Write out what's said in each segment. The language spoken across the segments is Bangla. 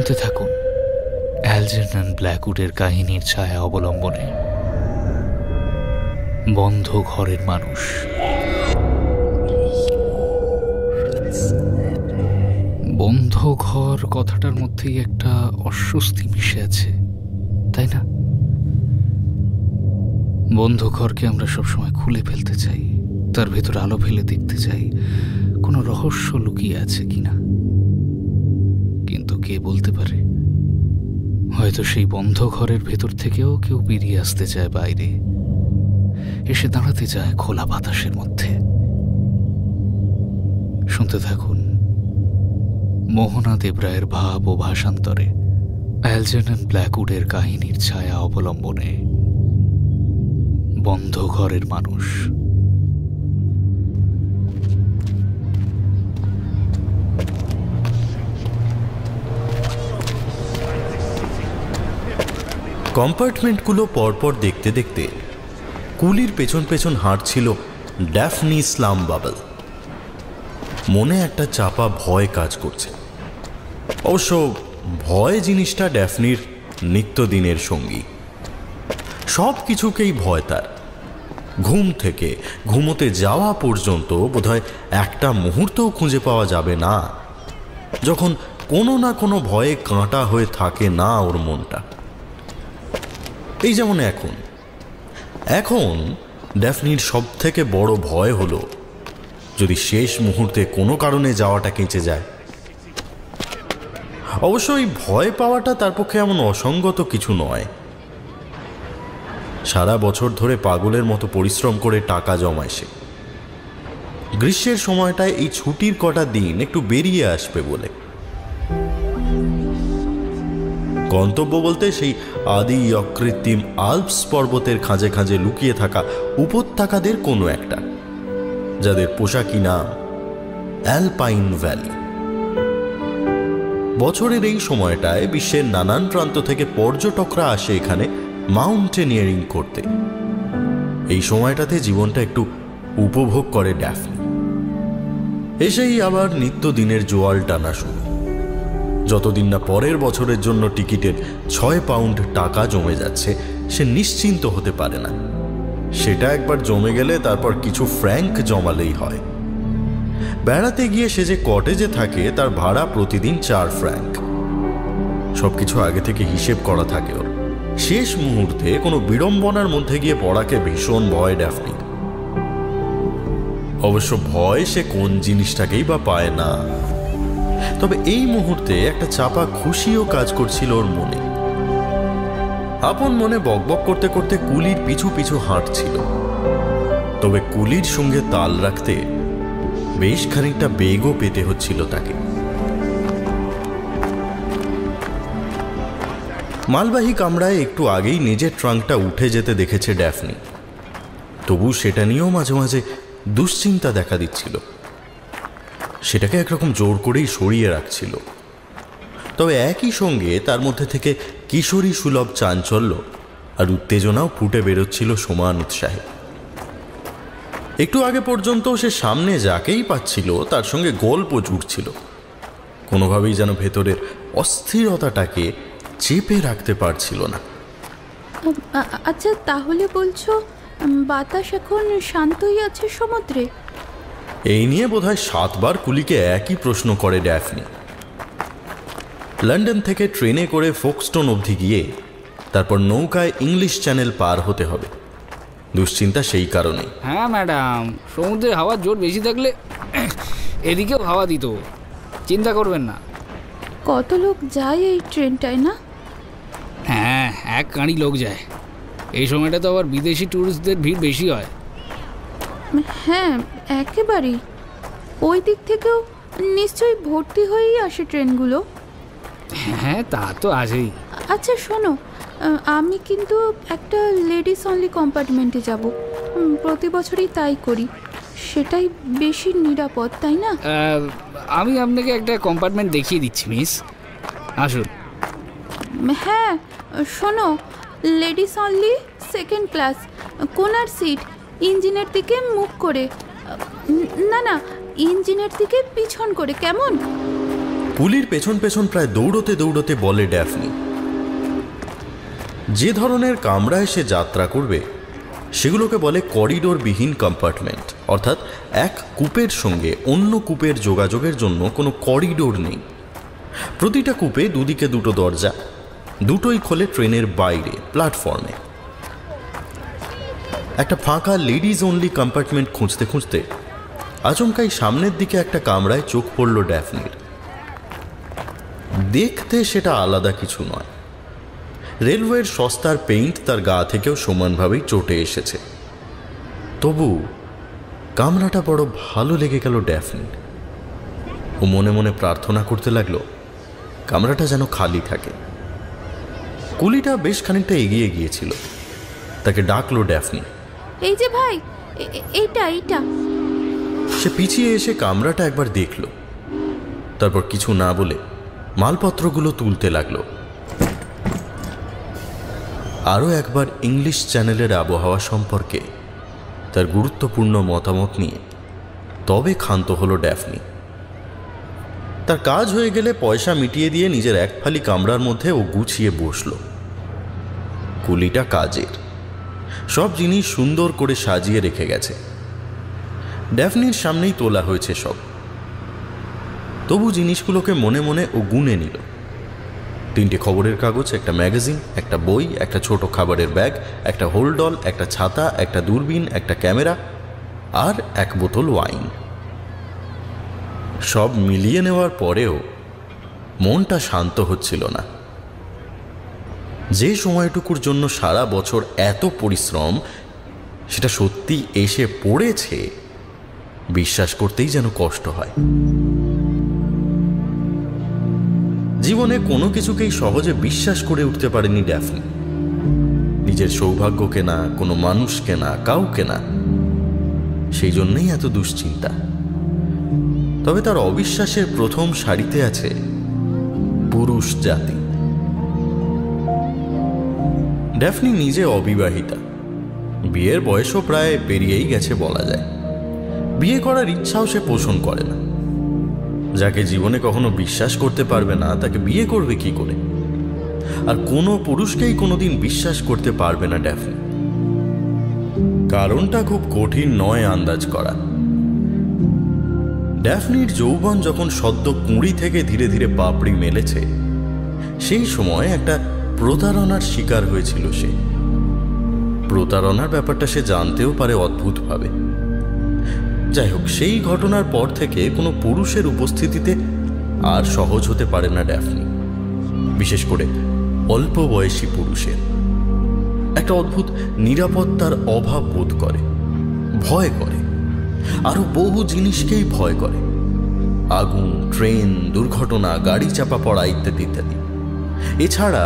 শুনতে থাকুন অ্যালজেরনন ব্ল্যাকউডের কাহিনীর ছায়া অবলম্বনে বন্ধ ঘরের মানুষ। বন্ধ ঘর কথাটার মধ্যেই একটা অস্বস্তি মিশে আছে, তাই না? বন্ধ ঘরকে আমরা সবসময় খুলে ফেলতে চাই, তার ভেতর আলো ফেলে দেখতে চাই কোনো রহস্য লুকিয়ে আছে কিনা। কিন্তু কে বলতে পারে, হয়তো সেই বন্ধ ঘরের ভেতর থেকেও কেউ বেরিয়ে আসতে চায় বাইরে, এসে দাঁড়াতে চায় খোলা বাতাসের মধ্যে। শুনতে থাকুন মোহনা দেবরায়ের ভাব ও ভাষান্তরে অ্যালজেরনন ব্ল্যাকউডের কাহিনীর ছায়া অবলম্বনে বন্ধ ঘরের মানুষ। কম্পার্টমেন্টগুলো পরপর দেখতে দেখতে কুলির পেছন পেছন হাঁটছিল ড্যাফনি স্লামবাবল। মনে একটা চাপা ভয় কাজ করছে। অবশ্য ভয় জিনিসটা ড্যাফনির নিত্যদিনের সঙ্গী। সব কিছুকেই ভয় তার। ঘুম থেকে ঘুমোতে যাওয়া পর্যন্ত বোধহয় একটা মুহূর্তও খুঁজে পাওয়া যাবে না যখন কোনো না কোনো ভয়ে কাঁটা হয়ে থাকে না ওর মনটা। এই যেমন এখন ড্যাফনির সব থেকে বড় ভয় হলো যদি শেষ মুহূর্তে কোনো কারণে যাওয়াটা কেঁচে যায়। অবশ্য এই ভয় পাওয়াটা তার পক্ষে এমন অসঙ্গত কিছু নয়। সারা বছর ধরে পাগলের মতো পরিশ্রম করে টাকা জমায় সে। গ্রীষ্মের সময়টায় এই ছুটির কটা দিন একটু বেরিয়ে আসবে বলে। গন্তব্য বলতে সেই আদি অকৃত্রিম আল্পস পর্বতের খাঁজে খাঁজে লুকিয়ে থাকা উপত্যকাদের কোনো একটা, যাদের পোশাকি নাম অ্যালপাইন ভ্যালি। বছরের এই সময়টায় বিশ্বের নানান প্রান্ত থেকে পর্যটকরা আসে এখানে মাউন্টেনিয়ারিং করতে। এই সময়টাতে জীবনটা একটু উপভোগ করে ড্যাফনি। এসেই আবার নিত্যদিনের জোয়াল টানা শুরু। যতদিন না পরের বছরের জন্য টিকিটের 6 পাউন্ড টাকা জমে যাচ্ছে সে নিশ্চিন্ত হতে পারে না। সেটা একবার জমে গেলে তারপর কিছু ফ্র্যাঙ্ক জমালেই হয়। বেড়াতে গিয়ে সে যে কটেজে থাকে তার ভাড়া প্রতিদিন 4 ফ্র্যাঙ্ক। সবকিছু আগে থেকে হিসেব করা থাকে ওর। শেষ মুহূর্তে কোনো বিড়ম্বনার মধ্যে গিয়ে পড়াকে ভীষণ ভয় ড্যাফনি। অবশ্য ভয় সে কোন জিনিসটাকেই বা পায় না। তবে এই মুহূর্তে একটা চাপা খুশিও কাজ করছিল ওর মনে। আপন মনে বকবক করতে করতে কুলির পিছু পিছু হাঁটছিল। তবে কুলির সঙ্গে তাল রাখতে বেশ খানিকটা বেগও পেতে হচ্ছিল তাকে। মালবাহী কামরায় একটু আগেই নিজের ট্রাঙ্কটা উঠে যেতে দেখেছে ড্যাফনি। তবু সেটা নিয়েও মাঝে মাঝে দুশ্চিন্তা দেখা দিচ্ছিল। সেটাকে একরকম জোর করেই সরিয়ে রাখছিল। তবে একই সঙ্গে তার মধ্যে থেকে কিশোরী সুলভ চাঞ্চল্য আর উত্তেজনাও ফুটে বেরোচ্ছিল সমান উৎসাহে। একটু আগে পর্যন্ত সে সামনে যাকেই পাচ্ছিল তার সঙ্গে গল্প জুড়ছিল। কোনোভাবেই যেন ভেতরের অস্থিরতাটাকে চেপে রাখতে পারছিল না। আচ্ছা, তাহলে বলছো বাতাস এখন শান্তই আছে সমুদ্রে? এই নিয়ে বোধহয় 7 বার কুলিকে একই প্রশ্ন করে ড্যাফনি। লন্ডন থেকে ট্রেনে করে ফোকস্টোন অবধি গিয়ে তারপর নৌকায় ইংলিশ চ্যানেল পার হতে হবে। দুশ্চিন্তা সেই কারণে। হ্যাঁ ম্যাডাম, সমুদ্রের হাওয়ার জোর বেশি থাকলে এদিকেও হাওয়া দিত, চিন্তা করবেন না। কত লোক যায় এই ট্রেনটায় না? হ্যাঁ, এক কাঁড়ি লোক যায়। এই সময়টা তো আবার বিদেশি ট্যুরিস্টদের ভিড় বেশি হয়। হ্যাঁ, একেবারেই। ওই দিক থেকেও নিশ্চয়ই ভর্তি হয়েই আসে ট্রেনগুলো। হ্যাঁ, তা তো আছেই। আচ্ছা শোনো, আমি কিন্তু একটা লেডিস অনলি কম্পার্টমেন্টে যাব। প্রতি বছরই তাই করি। সেটাই বেশি নিরাপদ, তাই না? আমি আপনাকে একটা কম্পার্টমেন্ট দেখিয়ে দিচ্ছি মিস, আসুন। হ্যাঁ শোনো, লেডিস অনলি, 2nd ক্লাস, কোনার সিট, ইঞ্জিনের দিকে মুখ করে, না না, ইঞ্জিনের দিকে পিছন করে, কেমন? কুলির পেছন পেছন প্রায় দৌড়তে দৌড়তে বলে ড্যাফনি, যে ধরনের কামরায় সে যাত্রা করবে সেগুলোকে বলে করিডোরবিহীন কম্পার্টমেন্ট, অর্থাৎ এক কূপের সঙ্গে অন্য কূপের যোগাযোগের জন্য কোনো করিডোর নেই। প্রতিটা কূপে দুদিকে দুটো দরজা, দুটোই খোলে ট্রেনের বাইরে প্ল্যাটফর্মে। একটা ফাঁকা লেডিজ অনলি কম্পার্টমেন্ট খুঁজতে খুঁজতে আচমকাই সামনের দিকে একটা কামরায় চোখ পড়ল ড্যাফনির। দেখতে সেটা আলাদা কিছু নয়, রেলওয়ের সস্তার পেইন্ট তার গা থেকেও সমানভাবেই চটে এসেছে। তবু কামরাটা বড় ভালো লেগে গেল ড্যাফনির। ও মনে মনে প্রার্থনা করতে লাগলো কামরাটা যেন খালি থাকে। কুলিটা বেশ খানিকটা এগিয়ে গিয়েছিল, তাকে ডাকলো ড্যাফনি, এই যে ভাই, এইটা। সে পিছিয়ে এসে কামরাটা একবার দেখল, তারপর কিছু না বলে মালপত্রগুলো তুলতে লাগলো। আরও একবার ইংলিশ চ্যানেলের আবহাওয়া সম্পর্কে তার গুরুত্বপূর্ণ মতামত নিয়ে তবে ক্ষান্ত হলো ড্যাফনি। তার কাজ হয়ে গেলে পয়সা মিটিয়ে দিয়ে নিজের এক ফালি কামরার মধ্যে ও গুছিয়ে বসল। কুলিটা কাজের, সব জিনিস সুন্দর করে সাজিয়ে রেখে গেছে, ড্যাফনির সামনেই তোলা হয়েছে সব। তবু জিনিসগুলোকে মনে মনে ও গুনে নিল। 3টে খবরের কাগজ, একটা ম্যাগাজিন, একটা বই, একটা ছোট খাবারের ব্যাগ, একটা হোলডল, একটা ছাতা, একটা দূরবীন, একটা ক্যামেরা আর 1 বোতল ওয়াইন। সব মিলিয়ে নেওয়ার পরেও মনটা শান্ত হচ্ছিল না। যে সময়টুকুর জন্য সারা বছর এত পরিশ্রম, সেটা সত্যি এসে পড়েছে বিশ্বাস করতেই যেন কষ্ট হয়। জীবনে কোনো কিছুকেই সহজে বিশ্বাস করে উঠতে পারেনি ড্যাফনি। নিজের সৌভাগ্যকে না, কোনো মানুষকে না, কাউকে না। সেই জন্যই এত দুশ্চিন্তা। তবে তার অবিশ্বাসের প্রথম সারিতে আছে পুরুষ জাতি। ড্যাফনি নিজে অবিবাহিতা, বিয়ের বয়সও প্রায় পেরিয়েই গেছে বলা যায়। বিয়ে করার ইচ্ছাও সে পোষণ করে না। যাকে জীবনে কখনো বিশ্বাস করতে পারবে না তাকে বিয়ে করবে কি করে? আর কোনো পুরুষকেই কোনোদিন বিশ্বাস করতে পারবে না ড্যাফনি। কারণটা খুব কঠিন নয় আন্দাজ করা। ড্যাফনির যৌবন যখন সদ্য কুঁড়ি থেকে ধীরে ধীরে পাপড়ি মেলেছে, সেই সময় একটা প্রতারণার শিকার হয়েছিল সে। প্রতারণার ব্যাপারটা সে জানতেও পারে অদ্ভুতভাবে। যাই হোক, সেই ঘটনার পর থেকে কোনো পুরুষের উপস্থিতিতে আর সহজ হতে পারে না ড্যাফনি, বিশেষ করে অল্প বয়সী পুরুষের। একটা অদ্ভুত নিরাপত্তার অভাব বোধ করে, ভয় করে, আরো বহু জিনিসকেই ভয় করে। আগুন, ট্রেন, দুর্ঘটনা, গাড়ি চাপা পড়া ইত্যাদি ইত্যাদি। এছাড়া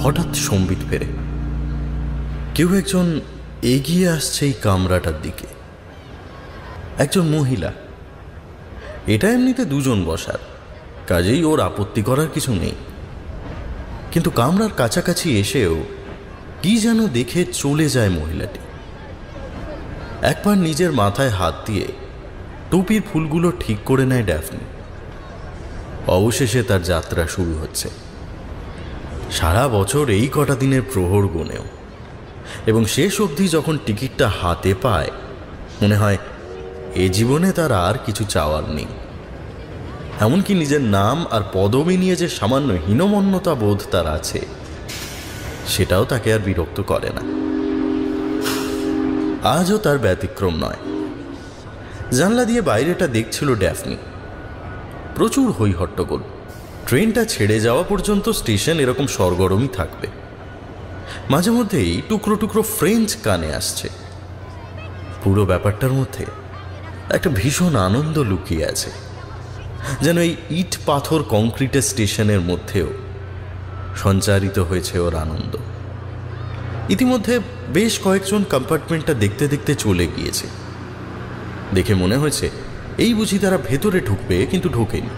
হঠাৎ সম্বিত ফেরে। কেউ একজন এগিয়ে আসছে এই কামরাটার দিকে, একজন মহিলা। এটা এমনিতে 2 জন বসার, কাজেই ওর আপত্তি করার কিছু নেই। কিন্তু কামরার কাছাকাছি এসেও কি যেন দেখে চলে যায় মহিলাটি। একবার নিজের মাথায় হাত দিয়ে টুপির ফুলগুলো ঠিক করে নেয় ড্যাফনি। অবশেষে তার যাত্রা শুরু হচ্ছে। সারা বছর এই কটা দিনের প্রহর গুনেও, এবং শেষ অবধি যখন টিকিটটা হাতে পায় মনে হয় এ জীবনে তার আর কিছু চাওয়ার নেই। এমনকি নিজের নাম আর পদবি নিয়ে যে সামান্য হীনমন্যতা বোধ তার আছে, সেটাও তাকে আর বিরক্ত করে না। আজও তার ব্যতিক্রম নয়। জানলা দিয়ে বাইরেটা দেখছিল ড্যাফনি। প্রচুর হই হট্টগোল। ট্রেনটা ছেড়ে যাওয়া পর্যন্ত স্টেশন এরকম সরগরমই থাকবে। মাঝে মধ্যেই টুকরো টুকরো ফ্রেঞ্চ কানে আসছে। পুরো ব্যাপারটার মধ্যে একটা ভীষণ আনন্দ লুকিয়ে আছে, যেন এই ইট পাথর কংক্রিটের স্টেশনের মধ্যেও সঞ্চারিত হয়েছে ওর আনন্দ। ইতিমধ্যে বেশ কয়েকজন কম্পার্টমেন্টটা দেখতে দেখতে চলে গিয়েছে। দেখে মনে হয়েছে এই বুঝি তারা ভেতরে ঢুকবে, কিন্তু ঢোকেনি।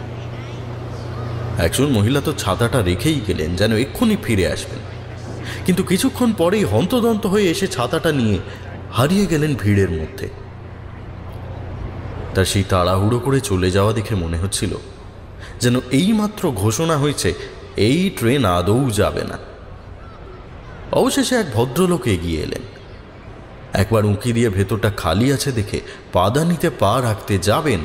একজন মহিলা তো ছাতাটা রেখেই গেলেন, যেন এক্ষুনি ফিরে আসবেন। কিন্তু কিছুক্ষণ পরেই হন্তদন্ত হয়ে এসে ছাতাটা নিয়ে হারিয়ে গেলেন ভিড়ের মধ্যে। তার সেই তাড়াহুড়ো করে চলে যাওয়া দেখে মনে হচ্ছিল যেন এইমাত্র ঘোষণা হয়েছে এই ট্রেন আদৌ যাবে না। অবশেষে এক ভদ্রলোক এগিয়ে এলেন। একবার উঁকি দিয়ে ভেতরটা খালি আছে দেখে পাদানিতে পা রাখতে যাবেন,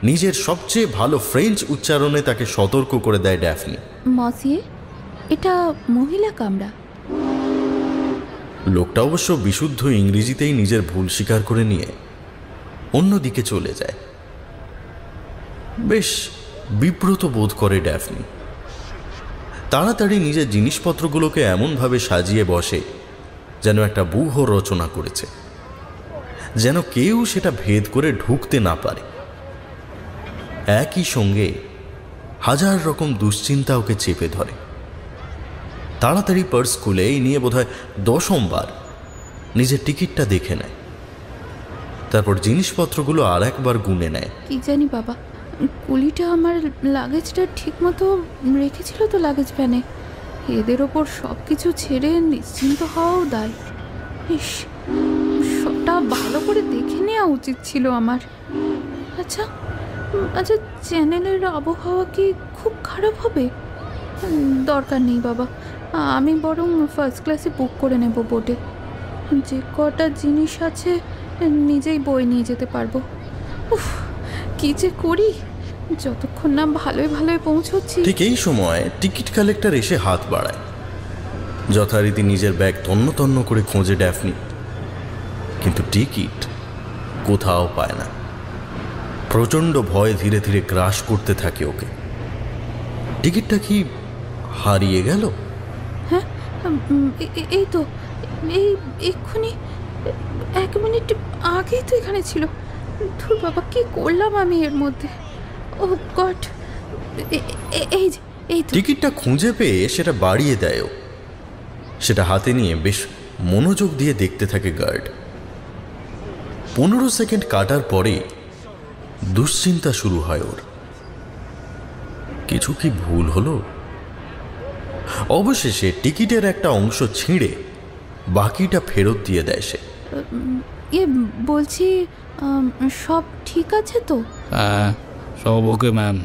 নিজের সবচেয়ে ভালো ফ্রেঞ্চ উচ্চারণে তাকে সতর্ক করে দেয় ড্যাফনি। মসিয়ে, এটা মহিলা কামরা। লোকটা অবশ্য বিশুদ্ধ ইংরেজিতেই নিজের ভুল স্বীকার করে নিয়ে অন্যদিকে চলে যায়। বেশ বিব্রত বোধ করে ড্যাফনি। তাড়াতাড়ি নিজের জিনিসপত্রগুলোকে এমনভাবে সাজিয়ে বসে যেন একটা ব্যূহ রচনা করেছে, যেন কেউ সেটা ভেদ করে ঢুকতে না পারে। একই সঙ্গে হাজার রকম দুশ্চিন্তা ওকে চেপে ধরে। তাড়াতাড়ি পার্স খুলে এই নিয়ে বোধহয় 10ম বার নিজের টিকিটটা দেখে নেয়। তারপর জিনিসপত্রগুলো আর একবার গুনে নেয়। কি জানি বাবা, কুলিটা আমার লাগেজটা ঠিক মতো রেখেছিল তো লাগেজ ভ্যানে। এদের ওপর সব কিছু ছেড়ে নিশ্চিন্ত হওয়াও দায়। ইস, সবটা ভালো করে দেখে নেওয়া উচিত ছিল আমার। আচ্ছা আচ্ছা, চ্যানেলের আবহাওয়া কি খুব খারাপ হবে? দরকার নেই বাবা, আমি বরং ফার্স্ট ক্লাসে বুক করে নেব বোটে। যে কটা জিনিস আছে নিজেই বয়ে নিয়ে যেতে পারবো। উফ, কি যে করি যতক্ষণ না ভালোই ভালোই পৌঁছচ্ছি। ঠিক এই সময় টিকিট কালেক্টর এসে হাত বাড়ায়। যথারীতি নিজের ব্যাগ তন্ন তন্ন করে খোঁজে ড্যাফনি, কিন্তু টিকিট কোথাও পায় না। প্রচণ্ড ভয় ধীরে ধীরে গ্রাস করতে থাকে ওকে। টিকিটটা কি হারিয়ে গেল? হ্যাঁ, এই তো, এই এক্ষুনি 1 মিনিট আগেই তো এখানে ছিল। ধুর বাবা, কি করলাম আমি এর মধ্যে? ও গড, এই তো টিকিটটা খুঁজে পেয়ে সেটা বাড়িয়ে দেয় ও। সেটা হাতে নিয়ে বেশ মনোযোগ দিয়ে দেখতে থাকে গার্ড। 15 সেকেন্ড কাটার পরে দুশ্চিন্তা শুরু হয় ওর। কিছু কি ভুল হলো? অবশেষে টিকিটের একটা অংশ ছিঁড়ে বাকিটা ফেরত দিয়ে দেয় সে। বলছি, সব ঠিক আছে তো? হ্যাঁ, সব ওকে ম্যাম।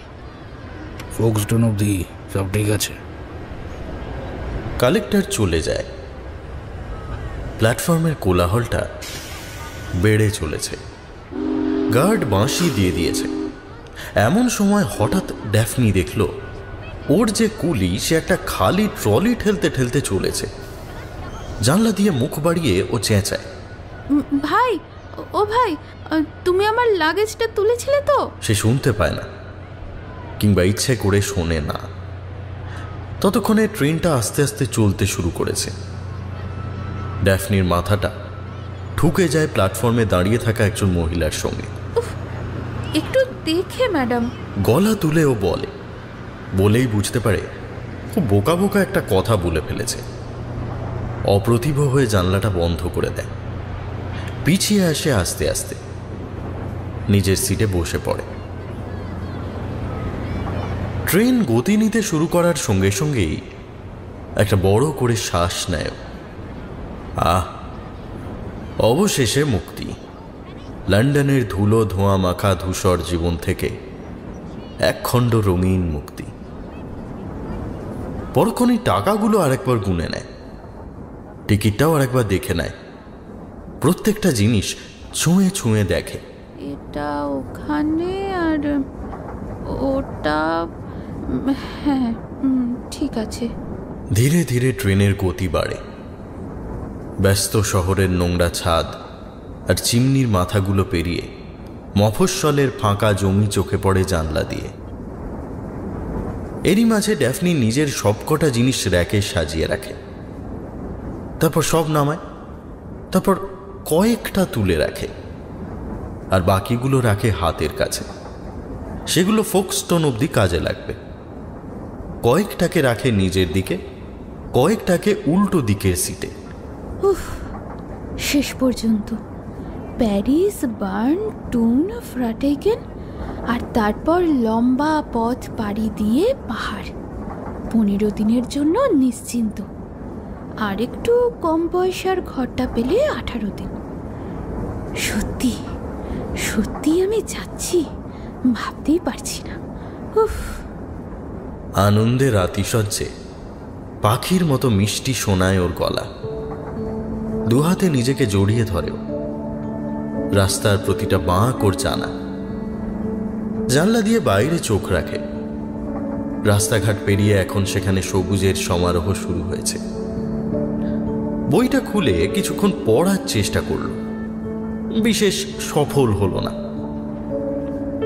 ফোকসটন অবধি সব ঠিক আছে। কালেক্টর চলে যায়। প্ল্যাটফর্মের কোলাহলটা বেড়ে চলেছে। গার্ড বাঁশি দিয়ে দিয়েছে। এমন সময় হঠাৎ ড্যাফনি দেখল ওর যে কুলি সে একটা খালি ট্রলি ঠেলতে ঠেলতে চলেছে। জানলা দিয়ে মুখ বাড়িয়ে ও চেঁচায়, ভাই, ও ভাই, তুমি আমার লাগেজটা তুলেছিলে তো? সে শুনতে পায় না, কিংবা ইচ্ছে করে শোনে না। ততক্ষণে ট্রেনটা আস্তে আস্তে চলতে শুরু করেছে। ড্যাফনির মাথাটা ঠুকে যায় প্ল্যাটফর্মে দাঁড়িয়ে থাকা একজন মহিলার সঙ্গে। একটু দেখে ম্যাডাম। গলা তুলে ও বলে, বলেই বুঝতে পারে খুব বোকা বোকা একটা কথা বলে ফেলেছে। অপ্রতিভ হয়ে জানলাটা বন্ধ করে দেয়। পিছিয়ে আসে আস্তে আস্তে, নিজের সিটে বসে পড়ে। ট্রেন গতি নিতে শুরু করার সঙ্গে সঙ্গেই একটা বড় করে শ্বাস নেয়। অবশেষে মুক্তি। লন্ডনের ধুলো ধোঁয়া মাখা ধূসর জীবন থেকে একখণ্ড রঙিন মুক্তি। পরক্ষণই টাকাগুলো আরেকবার গুনে নেয়, টিকিটটাও আরেকবার দেখে নেয়, প্রত্যেকটা জিনিস ছুঁয়ে ছুঁয়ে দেখে। এটা ওখানে আর ওটা, হ্যাঁ ঠিক আছে। ধীরে ধীরে ট্রেনের গতি বাড়ে। ব্যস্ত শহরের নোংরা ছাদ আর চিমনির মাথাগুলো পেরিয়ে মফস্বলের ফাঁকা জমি চোখে পড়ে জানলা দিয়ে। এরই মাঝে ড্যাফনি নিজের সবকটা জিনিস র্যাকে সাজিয়ে রাখে। তারপর সব নামায়, তারপর কয়েকটা তুলে রাখে, আর বাকিগুলো রাখে হাতের কাছে। সেগুলো ফোকস্টন অবধি কাজে লাগবে। কয়েকটাকে রাখে নিজের দিকে, কয়েকটাকে উল্টো দিকের সিটে। উফ, শেষ পর্যন্ত প্যারিস, বার্ন, টুন, ফ্রাটেগেন, আর তারপর লম্বা পথ পাড়ি দিয়ে পাহাড়। 15 দিনের জন্য নিশ্চিন্ত। আর একটু কম পয়সার ঘরটা পেলে 18 দিন। সত্যি সত্যি আমি যাচ্ছি, ভাবতেই পারছি না। উফ, আনন্দের আতিশয্যে পাখির মতো মিষ্টি শোনায় ওর গলা। দুহাতে নিজেকে জড়িয়ে ধরেও। রাস্তার প্রতিটা বাঁক ওর জানা। জানলা দিয়ে বাইরে চোখ রাখে। রাস্তাঘাট পেরিয়ে এখন সেখানে সবুজের সমারোহ শুরু হয়েছে। বইটা খুলে কিছুক্ষণ পড়ার চেষ্টা করল, বিশেষ সফল হল না।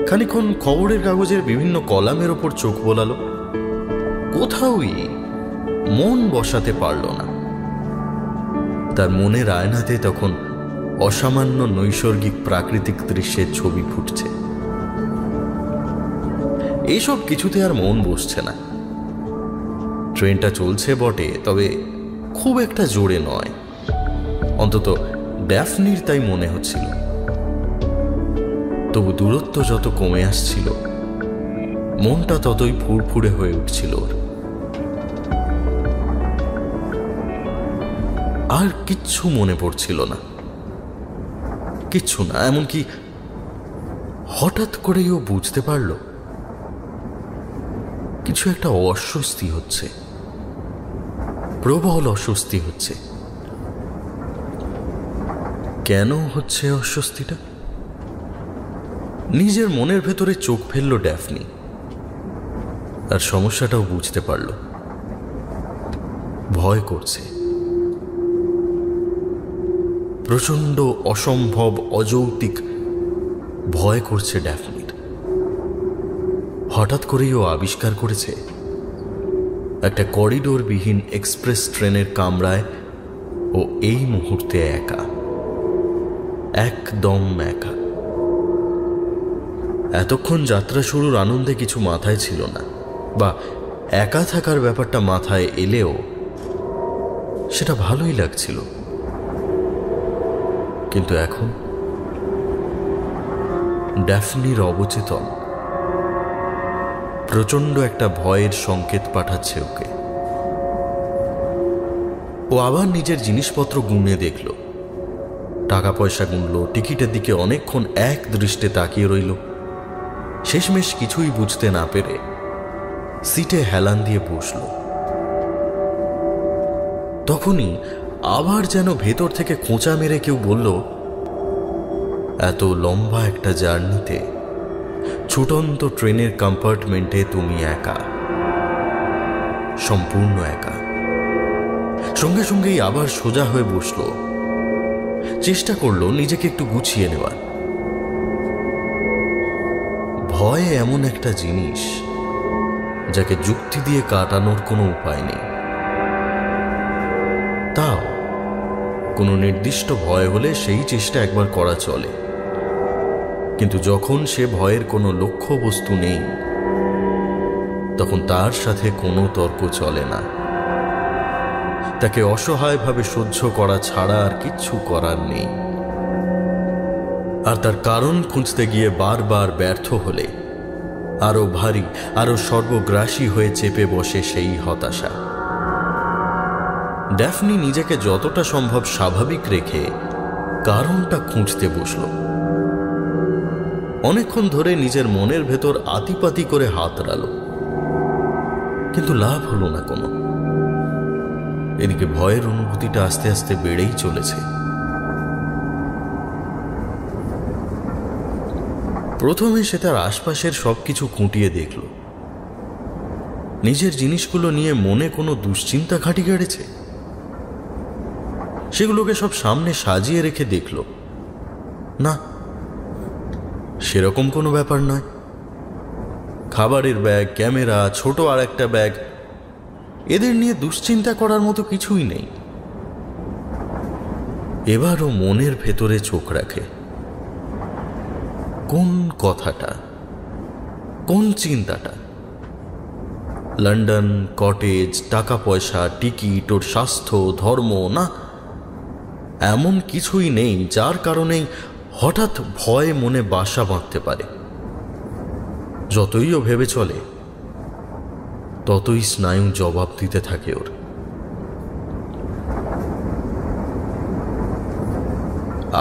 খানিকক্ষণ খবরের কাগজের বিভিন্ন কলামের ওপর চোখ বোলালো, কোথাওই মন বসাতে পারল না। তার মনের আয়নাতে তখন অসামান্য নৈসর্গিক প্রাকৃতিক দৃশ্যের ছবি ফুটছে। এইসব কিছুতে আর মন বসছে না। ট্রেনটা চলছে বটে, তবে খুব একটা জোরে নয়, অন্তত ড্যাফনির তাই মনে হচ্ছিল। তবু দূরত্ব যত কমে আসছিল, মনটা ততই ফুরফুরে হয়ে উঠছিল ওর। আর কিচ্ছু মনে পড়ছিল না, কিচ্ছু না। এমনকি হঠাৎ করেই ও বুঝতে পারল কিছু একটা অস্বস্তি হচ্ছে, প্রবল অস্বস্তি হচ্ছে। কেন হচ্ছে অস্বস্তিটা? নিজের মনের ভেতরে চোখ ফেলল ড্যাফনি, আর সমস্যাটাও বুঝতে পারল। ভয় করছে, প্রচন্ড অসম্ভব অযৌক্তিক ভয় করছে ড্যাফনির। হঠাৎ করেই ও আবিষ্কার করেছে একটা করিডোরবিহীন এক্সপ্রেস ট্রেনের কামরায় ও এই মুহূর্তে একা, একদম একা। এতক্ষণ যাত্রা শুরুর আনন্দে কিছু মাথায় ছিল না, বা একা থাকার ব্যাপারটা মাথায় এলেও সেটা ভালোই লাগছিল। কিন্তু এখন ড্যাফনির অবচেতন প্রচন্ড একটা ভয়ের সংকেত পাঠাচ্ছে ওকে। ও আবার নিজের জিনিসপত্র গুনে দেখল, টাকা পয়সা গুনল, টিকিটের দিকে অনেকক্ষণ এক দৃষ্টে তাকিয়ে রইল। শেষমেশ কিছুই বুঝতে না পেরে সিটে হেলান দিয়ে বসল। তখনই আবার যেন ভেতর থেকে খোঁচা মেরে কেউ বলল, এত লম্বা একটা জার্নিতে ছুটন্ত ট্রেনের কম্পার্টমেন্টে তুমি একা, সম্পূর্ণ একা। সঙ্গে সঙ্গেই আবার সোজা হয়ে বসল, চেষ্টা করলো নিজেকে একটু গুছিয়ে নেওয়ার। ভয় এমন একটা জিনিস যাকে যুক্তি দিয়ে কাটানোর কোনো উপায় নেই। তাও কোনো নির্দিষ্ট ভয় হলে সেই চেষ্টা একবার করা চলে, কিন্তু যখন সে ভয়ের কোনো লক্ষ্যবস্তু নেই, তখন তার সাথে কোনো তর্ক চলে না। তাকে অসহায়ভাবে সহ্য করা ছাড়া আর কিচ্ছু করার নেই। আর তার কারণ খুঁজতে গিয়ে বারবার ব্যর্থ হলে আরো ভারী, আরো সর্বগ্রাসী হয়ে চেপে বসে সেই হতাশা। ড্যাফনি নিজেকে যতটা সম্ভব স্বাভাবিক রেখে কারণটা খুঁজতে বসল। অনেকক্ষণ ধরে নিজের মনের ভেতর আতিপাতি করে হাত রাখল, কিন্তু লাভ হলো না কোনো। এদিকে ভয়ের অনুভূতিটা আস্তে আস্তে বেড়েই চলেছে। প্রথমে সে তার আশপাশের সবকিছু খুঁটিয়ে দেখল। নিজের জিনিসগুলো নিয়ে মনে কোনো দুশ্চিন্তা ঘাঁটি গেড়েছে? সেগুলোকে সব সামনে সাজিয়ে রেখে দেখল, না, সেরকম কোনো ব্যাপার নয়। খাবারের ব্যাগ, ক্যামেরা, ছোট আর একটা ব্যাগ, এদের নিয়ে দুশ্চিন্তা করার মতো কিছুই নেই। এবারও মনের ভেতরে চোখ রাখে। কোন কথাটা, কোন চিন্তাটা? লন্ডন, কটেজ, টাকা পয়সা, টিকিট, ওর স্বাস্থ্য, ধর্ম? না, এমন কিছুই নেই যার কারণেই হঠাৎ ভয় মনে বাসা বাঁধতে পারে। যতই ও ভেবে চলে, ততই স্নায়ু জবাব দিতে থাকে ওর।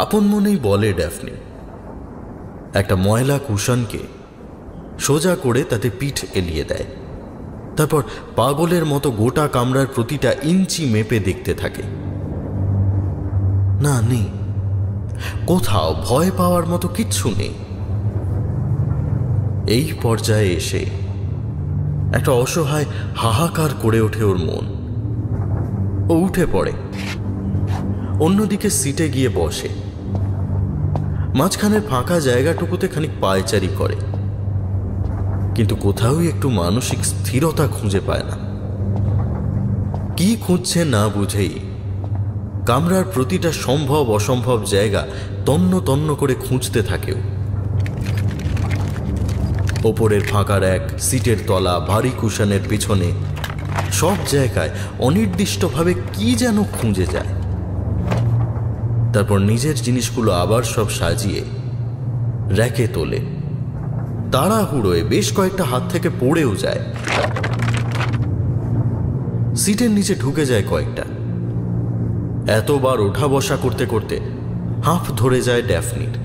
আপন মনেই বলে ড্যাফনি, একটা ময়লা কুশনকে সোজা করে তাতে পিঠ এলিয়ে দেয়। তারপর পাগলের মতো গোটা কামরার প্রতিটা ইঞ্চি মেপে দেখতে থাকে। না, নেই, কোথাও ভয় পাওয়ার মতো কিচ্ছু নেই। এই পর্যায়ে এসে একটা অসহায় হাহাকার করে ওঠে ওর মন। ও উঠে পড়ে, অন্যদিকে সিটে গিয়ে বসে, মাঝখানের ফাঁকা জায়গাটুকুতে খানিক পায়চারি করে, কিন্তু কোথাও একটু মানসিক স্থিরতা খুঁজে পায় না। কি খুঁজছে না বুঝেই কামরার প্রতিটা সম্ভব অসম্ভব জায়গা তন্ন তন্ন করে খুঁজতে থাকেও। ওপরের ফাঁকা র্যাক, সিটের তলা, ভারী কুশনের পিছনে সব জায়গায় অনির্দিষ্টভাবে কি যেন খুঁজে যায়। তারপর নিজের জিনিসগুলো আবার সব সাজিয়ে র্যাকে তোলে। তাড়াহুড়োয় বেশ কয়েকটা হাত থেকে পড়েও যায়, সিটের নিচে ঢুকে যায় কয়েকটা। এতবার ওঠা বসা করতে করতে হাঁফ ধরে যায় ড্যাফনির।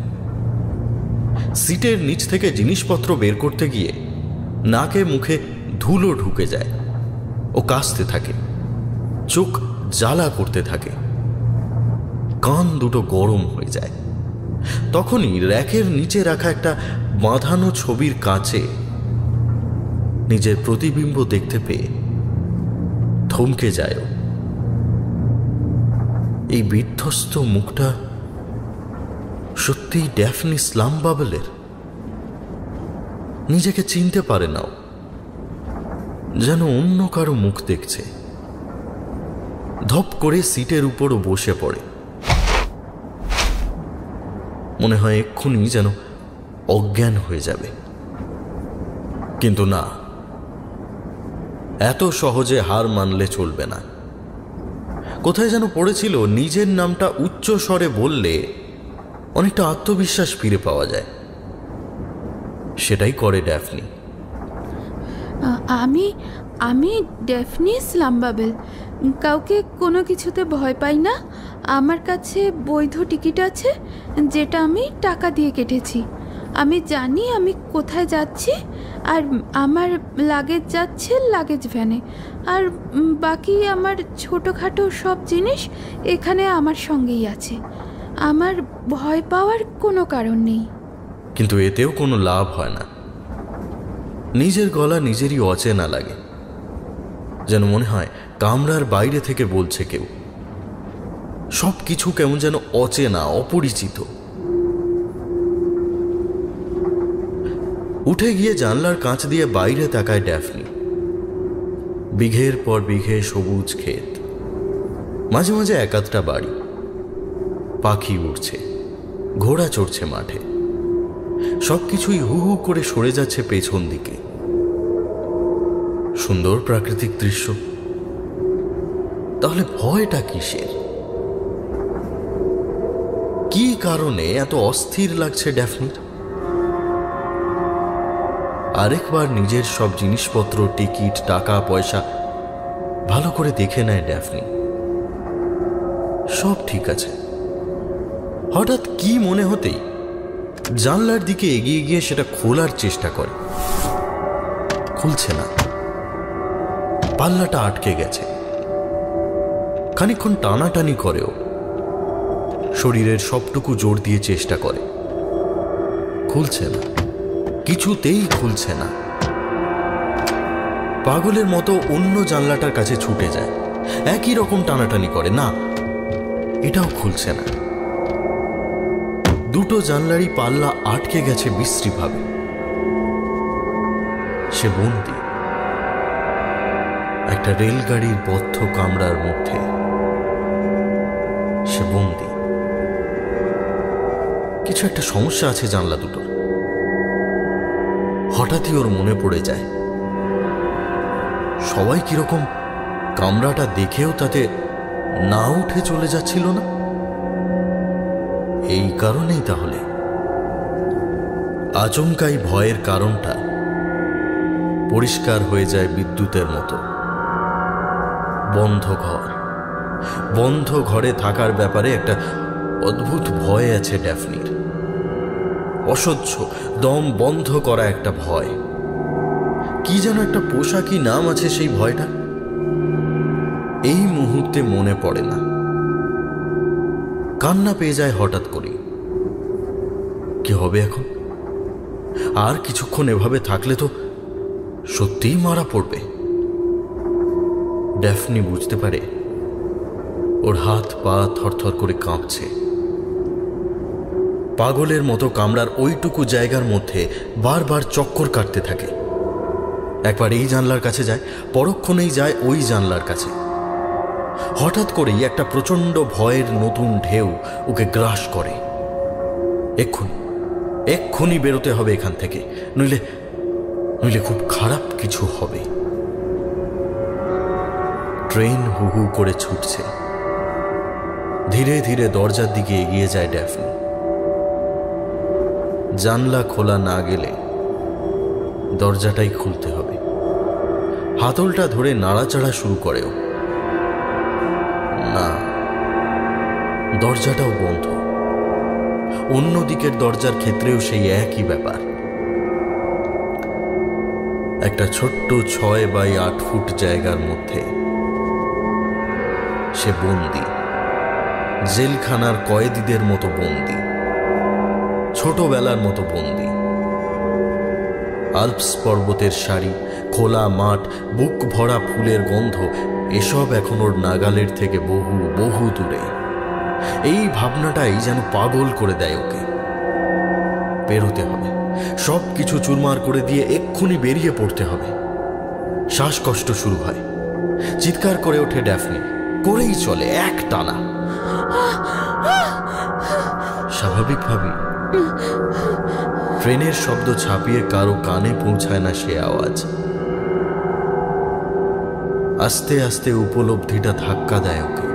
সিটের নিচ থেকে জিনিসপত্র বের করতে গিয়ে নাকে মুখে ধুলো ঢুকে যায়। ও কাশতে থাকে, চোখ জ্বালা করতে থাকে, কান দুটো গরম হয়ে যায়। তখনই র্যাকের নিচে রাখা একটা বাঁধানো ছবির কাছে নিজের প্রতিবিম্ব দেখতে পেয়ে থমকে যায়। এই বিধ্বস্ত মুখটা সত্যিই ড্যাফনি স্লামবাবেলের। নিজেকে চিনতে পারে না, যেন অন্য কারো মুখ দেখছে। ধপ করে সিটের উপরও বসে পড়ে, মনে হয় এক্ষুনি যেন অজ্ঞান হয়ে যাবে। কিন্তু না, এত সহজে হার মানলে চলবে না। কোথায় যেন পড়েছিল নিজের নামটা উচ্চ স্বরে বললে অনেকটা আত্মবিশ্বাস ফিরে পাওয়া যায়। সেটাই করে ড্যাফনি। আমি আমি ড্যাফনি স্লামবাবেল, কাউকে কোনো কিছুতে ভয় পাই না। আমার কাছে বৈধ টিকিট আছে, যেটা আমি টাকা দিয়ে কেটেছি। আমি জানি আমি কোথায় যাচ্ছি, আর আমার লাগেজ যাচ্ছে লাগেজ ভ্যানে, আর বাকি আমার ছোটোখাটো সব জিনিস এখানে আমার সঙ্গেই আছে। আমার ভয় পাওয়ার কোনো কারণ নেই। কিন্তু এতেও কোনো লাভ হয় না। নিজের গলা নিজেরই অচেনা লাগে, যেন মনে হয় কামরার বাইরে থেকে বলছে কেউ। সব কিছু কেমন যেন অচেনা, অপরিচিত। উঠে গিয়ে জানলার কাঁচ দিয়ে বাইরে তাকায় ড্যাফনি। বিঘের পর বিঘে সবুজ ক্ষেত, মাঝে মাঝে একাধটা বাড়ি, পাখি উড়ছে, ঘোড়া চড়ছে মাঠে। সবকিছুই হু হু করে সরে যাচ্ছে পেছন দিকে। সুন্দর প্রাকৃতিক দৃশ্য, তাহলে ভয়টা কিসের? কি কারণে এত অস্থির লাগছে ড্যাফনির? আরেকবার নিজের সব জিনিসপত্র, টিকিট, টাকা পয়সা ভালো করে দেখে নেয় ড্যাফনি। সব ঠিক আছে। হঠাৎ কি মনে হতেই জানলার দিকে এগিয়ে গিয়ে সেটা খোলার চেষ্টা করে। খুলছে না, পাল্লাটা আটকে গেছে। খানিকক্ষণ টানাটানি করেও, শরীরের সবটুকু জোর দিয়ে চেষ্টা করে, খুলছে না, কিছুতেই খুলছে না। পাগলের মতো অন্য জানলাটার কাছে ছুটে যায়, একই রকম টানাটানি করে, না, এটাও খুলছে না। দুটো জানলারই পাল্লা আটকে গেছে বিশ্রীভাবে। সে বন্দী একটা রেলগাড়ির বদ্ধ কামরার মধ্যে। সে বন্দী। কিছু একটা সমস্যা আছে জানলা দুটোর। হঠাৎই ওর মনে পড়ে যায় সবাই কিরকম কামরাটা দেখেও তাতে না উঠে চলে যাচ্ছিল না। এই কারণেই তাহলে আচমকাই ভয়ের কারণটা পরিষ্কার হয়ে যায় বিদ্যুতের মতো। বন্ধ ঘর, বন্ধ ঘরে থাকার ব্যাপারে একটা অদ্ভুত ভয় আছে ড্যাফনির। অসহ্য, দম বন্ধ করা একটা ভয়। কি যেন একটা পোশাকি নাম আছে সেই ভয়টা, এই মুহূর্তে মনে পড়ে না। কান্না পেয়ে যায় হঠাৎ করে। কি হবে এখন? আর কিছুক্ষণ এভাবে থাকলে তো সত্যিই মারা পড়বে। ড্যাফনি বুঝতে পারে ওর হাত পা থরথর করে কাঁপছে। পাগলের মতো কামড়ার ওইটুকু জায়গার মধ্যে বারবার চক্কর কাটতে থাকে। একবার এই জানলার কাছে যায়, পরক্ষণেই যায় ওই জানলার কাছে। হঠাৎ করেই একটা প্রচণ্ড ভয়ের নতুন ঢেউ ওকে গ্রাস করে। এক্ষুনি বেরোতে হবে এখান থেকে, নইলে খুব খারাপ কিছু হবে। ট্রেন হু হু করে ছুটছে। ধীরে ধীরে দরজার দিকে এগিয়ে যায় ড্যাফনি। জানলা খোলা না গেলে দরজাটাই খুলতে হবে। হাতলটা ধরে নাড়াচাড়া শুরু করেও না, দরজাটাও বন্ধ। অন্য দিকের দরজার ক্ষেত্রেও সেই একই ব্যাপার। একটা ছোট্ট 6 বাই 8 ফুট জায়গার মধ্যে সে বন্দি, জেলখানার কয়েদিদের মতো বন্দি, ছোটবেলার মতো বন্দি। আল্পস পর্বতের সারি, খোলা মাঠ, বুক ভরা ফুলের গন্ধ, এসব এখন ওর নাগালের থেকে বহু বহু দূরে। এই ভাবনাটাই যেন পাগল করে দেয় ওকে। বেরোতে হবে, সব কিছু চুরমার করে দিয়ে এক্ষুনি বেরিয়ে পড়তে হবে। শ্বাসকষ্ট শুরু হয়। চিৎকার করে ওঠে ড্যাফনি, করেই চলে এক টানা। স্বাভাবিকভাবেই ট্রেনের শব্দ ছাপিয়ে কারো কানে পৌঁছায় না সে আওয়াজ। আস্তে আস্তে উপলব্ধিটা ধাক্কা দেয় ওকে।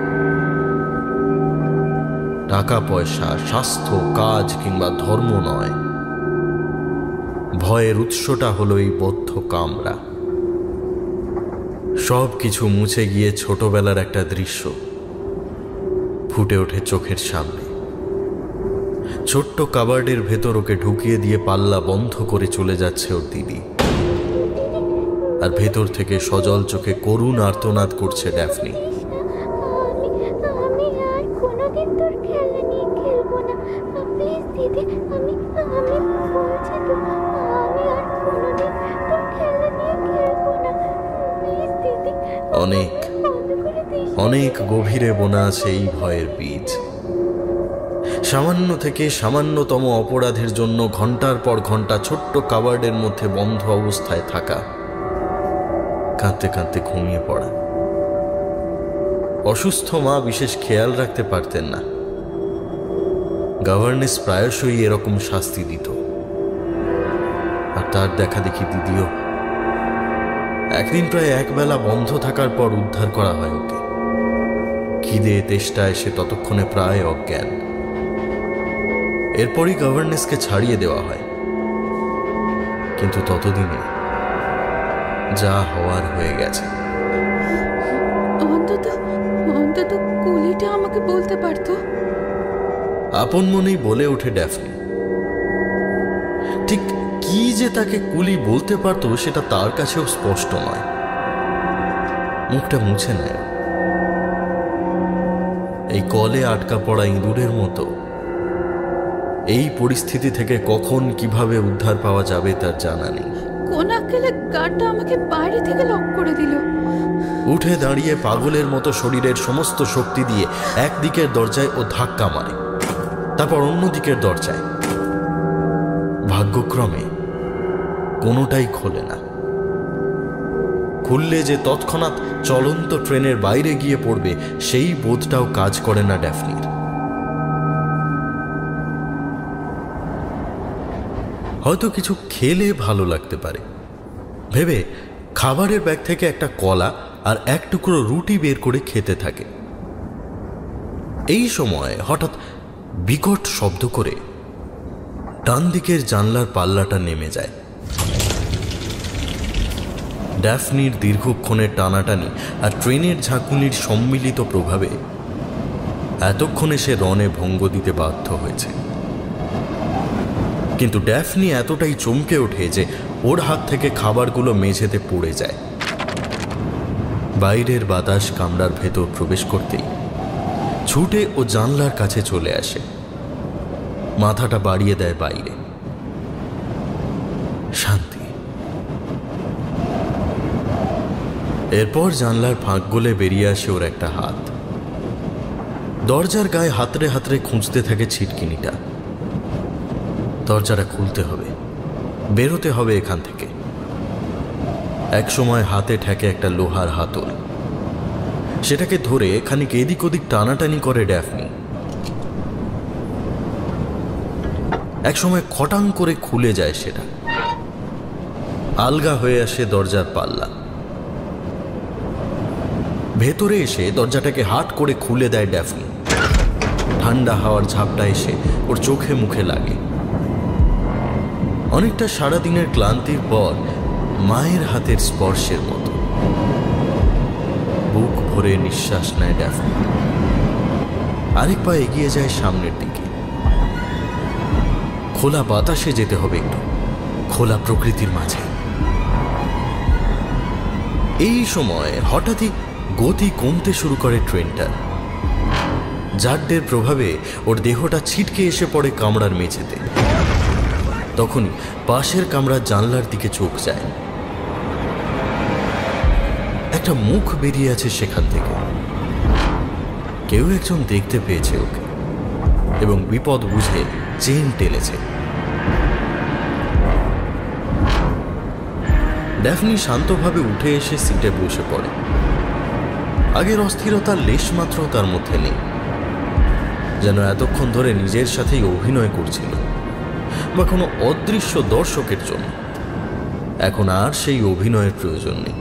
টাকা পয়সা, স্বাস্থ্য, কাজ কিংবা ধর্ম নয়, ভয়ের উৎসটা হলো এই বদ্ধ কামরা। সব কিছু মুছে গিয়ে ছোটবেলার একটা দৃশ্য ফুটে ওঠে চোখের সামনে। ছোট্ট কাবার্ডের ভেতর ওকে ঢুকিয়ে দিয়ে পাল্লা বন্ধ করে চলে যাচ্ছে ওর দিদি, আর ভেতর থেকে সজল চোখে করুণ আর্তনাদ করছে ড্যাফনি। অনেক অনেক গভীরে বোনা আছে এই ভয়ের বীজ। সামান্য থেকে সামান্যতম অপরাধের জন্য ঘন্টার পর ঘন্টা ছোট্ট কাবার্ডের মধ্যে বন্ধ অবস্থায় থাকা, কাঁদতে কাঁদতে ঘুমিয়ে পড়া। অসুস্থ মা বিশেষ খেয়াল রাখতে পারতেন না। গভর্নেস প্রায়শই এরকম শাস্তি দিত, আর তার দেখা দেখি দিদিও। একদিন প্রায় একবেলা বন্ধ থাকার পর উদ্ধার করা হয় ওকে। খিদে তেষ্টায় সে ততক্ষণে প্রায় অজ্ঞান। এরপরই গভর্নেসকে ছাড়িয়ে দেওয়া হয়, কিন্তু ততদিনে যা হওয়ার হয়ে গেছে। অন্তত কুলিটা আমাকে বলতে পারতো। আপন মনেই বলে ওঠে ড্যাফনি। ঠিক কি যে তাকে কুলি বলতে পারতো সেটা তার কাছেও স্পষ্ট নয়। মুখটা মুছে নেয়। এই কলে আটকা পড়া ইঁদুরের মতো এই পরিস্থিতি থেকে কখন কিভাবে উদ্ধার পাওয়া যাবে তার জানা নেই। কোন আক্কেলে গার্ডটা আমাকে বাইরে থেকে লক করে দিল। উঠে দাঁড়িয়ে পাগলের মতো শরীরের সমস্ত শক্তি দিয়ে একদিকের দরজায় ও ধাক্কা মারে, তারপর অন্য দিকের দরজায়। ভাগ্যক্রমে কোনোটাই খোলে না। খুললে যে তৎক্ষণাৎ চলন্ত ট্রেনের বাইরে গিয়ে পড়বে সেই বোধটাও কাজ করে না ড্যাফনির। হয়তো কিছু খেলে ভালো লাগতে পারে ভেবে খাবারের ব্যাগ থেকে একটা কলা আর এক টুকরো রুটি বের করে খেতে থাকে। এই সময় হঠাৎ বিকট শব্দ করে ডান দিকের জানলার পাল্লাটা নেমে যায়। ড্যাফনির দীর্ঘক্ষণের টানাটানি আর ট্রেনের ঝাঁকুনির সম্মিলিত প্রভাবে এতক্ষণে সে রণে ভঙ্গ দিতে বাধ্য হয়েছে। কিন্তু ড্যাফনি এতটাই চমকে ওঠে যে ওর হাত থেকে খাবারগুলো মেঝেতে পড়ে যায়। বাইরের বাতাস কামরার ভেতর প্রবেশ করতেই ছুটে ও জানলার কাছে চলে আসে, মাথাটা বাড়িয়ে দেয় বাইরে। শান্তি। এরপর জানলার ফাঁক গলে বেরিয়ে আসে ওর একটা হাত। দরজার গায়ে হাতড়ে হাতড়ে খুঁজতে থাকে ছিটকিনিটা। দরজাটা খুলতে হবে, বেরোতে হবে এখান থেকে। একসময় হাতে ঠেকে একটা লোহার হাতল, সেটাকে ধরে খানিক এদিক ওদিক টানাটানি করে ড্যাফনি। একসময় খটাং করে খুলে যায় সেটা, আলগা হয়ে আসে দরজার পাল্লা। ভেতরে এসে দরজাটাকে হাট করে খুলে দেয় ড্যাফনি। ঠান্ডা হাওয়ার ঝাপটা এসে ওর চোখে মুখে লাগে। অনেকটা সারাদিনের ক্লান্তির পর মায়ের হাতের স্পর্শের মতো। বুক ভরে নিঃশ্বাস নেয় ড্যাফনি। আরেক পা এগিয়ে যায় সামনের দিকে। খোলা বাতাসে যেতে হবে, একটু খোলা প্রকৃতির মাঝে। এই সময় হঠাৎই গতি কমতে শুরু করে ট্রেনটার। জাড্ডের প্রভাবে ওর দেহটা ছিটকে এসে পড়ে কামরার মেঝেতে। তখনই পাশের কামরার জানলার দিকে চোখ যায়। একটা মুখ বেরিয়ে আছে সেখান থেকে। কেউ একজন দেখতে পেয়েছে ওকে এবং বিপদ বুঝে চেন টেলেছে। ড্যাফনি শান্তভাবে উঠে এসে সিটে বসে পড়ে। আগের অস্থিরতার লেশমাত্র তার মধ্যে নেই, যেন এতক্ষণ ধরে নিজের সাথেই অভিনয় করছিল বা কোনো অদৃশ্য দর্শকের জন্য। এখন আর সেই অভিনয়ের প্রয়োজন নেই।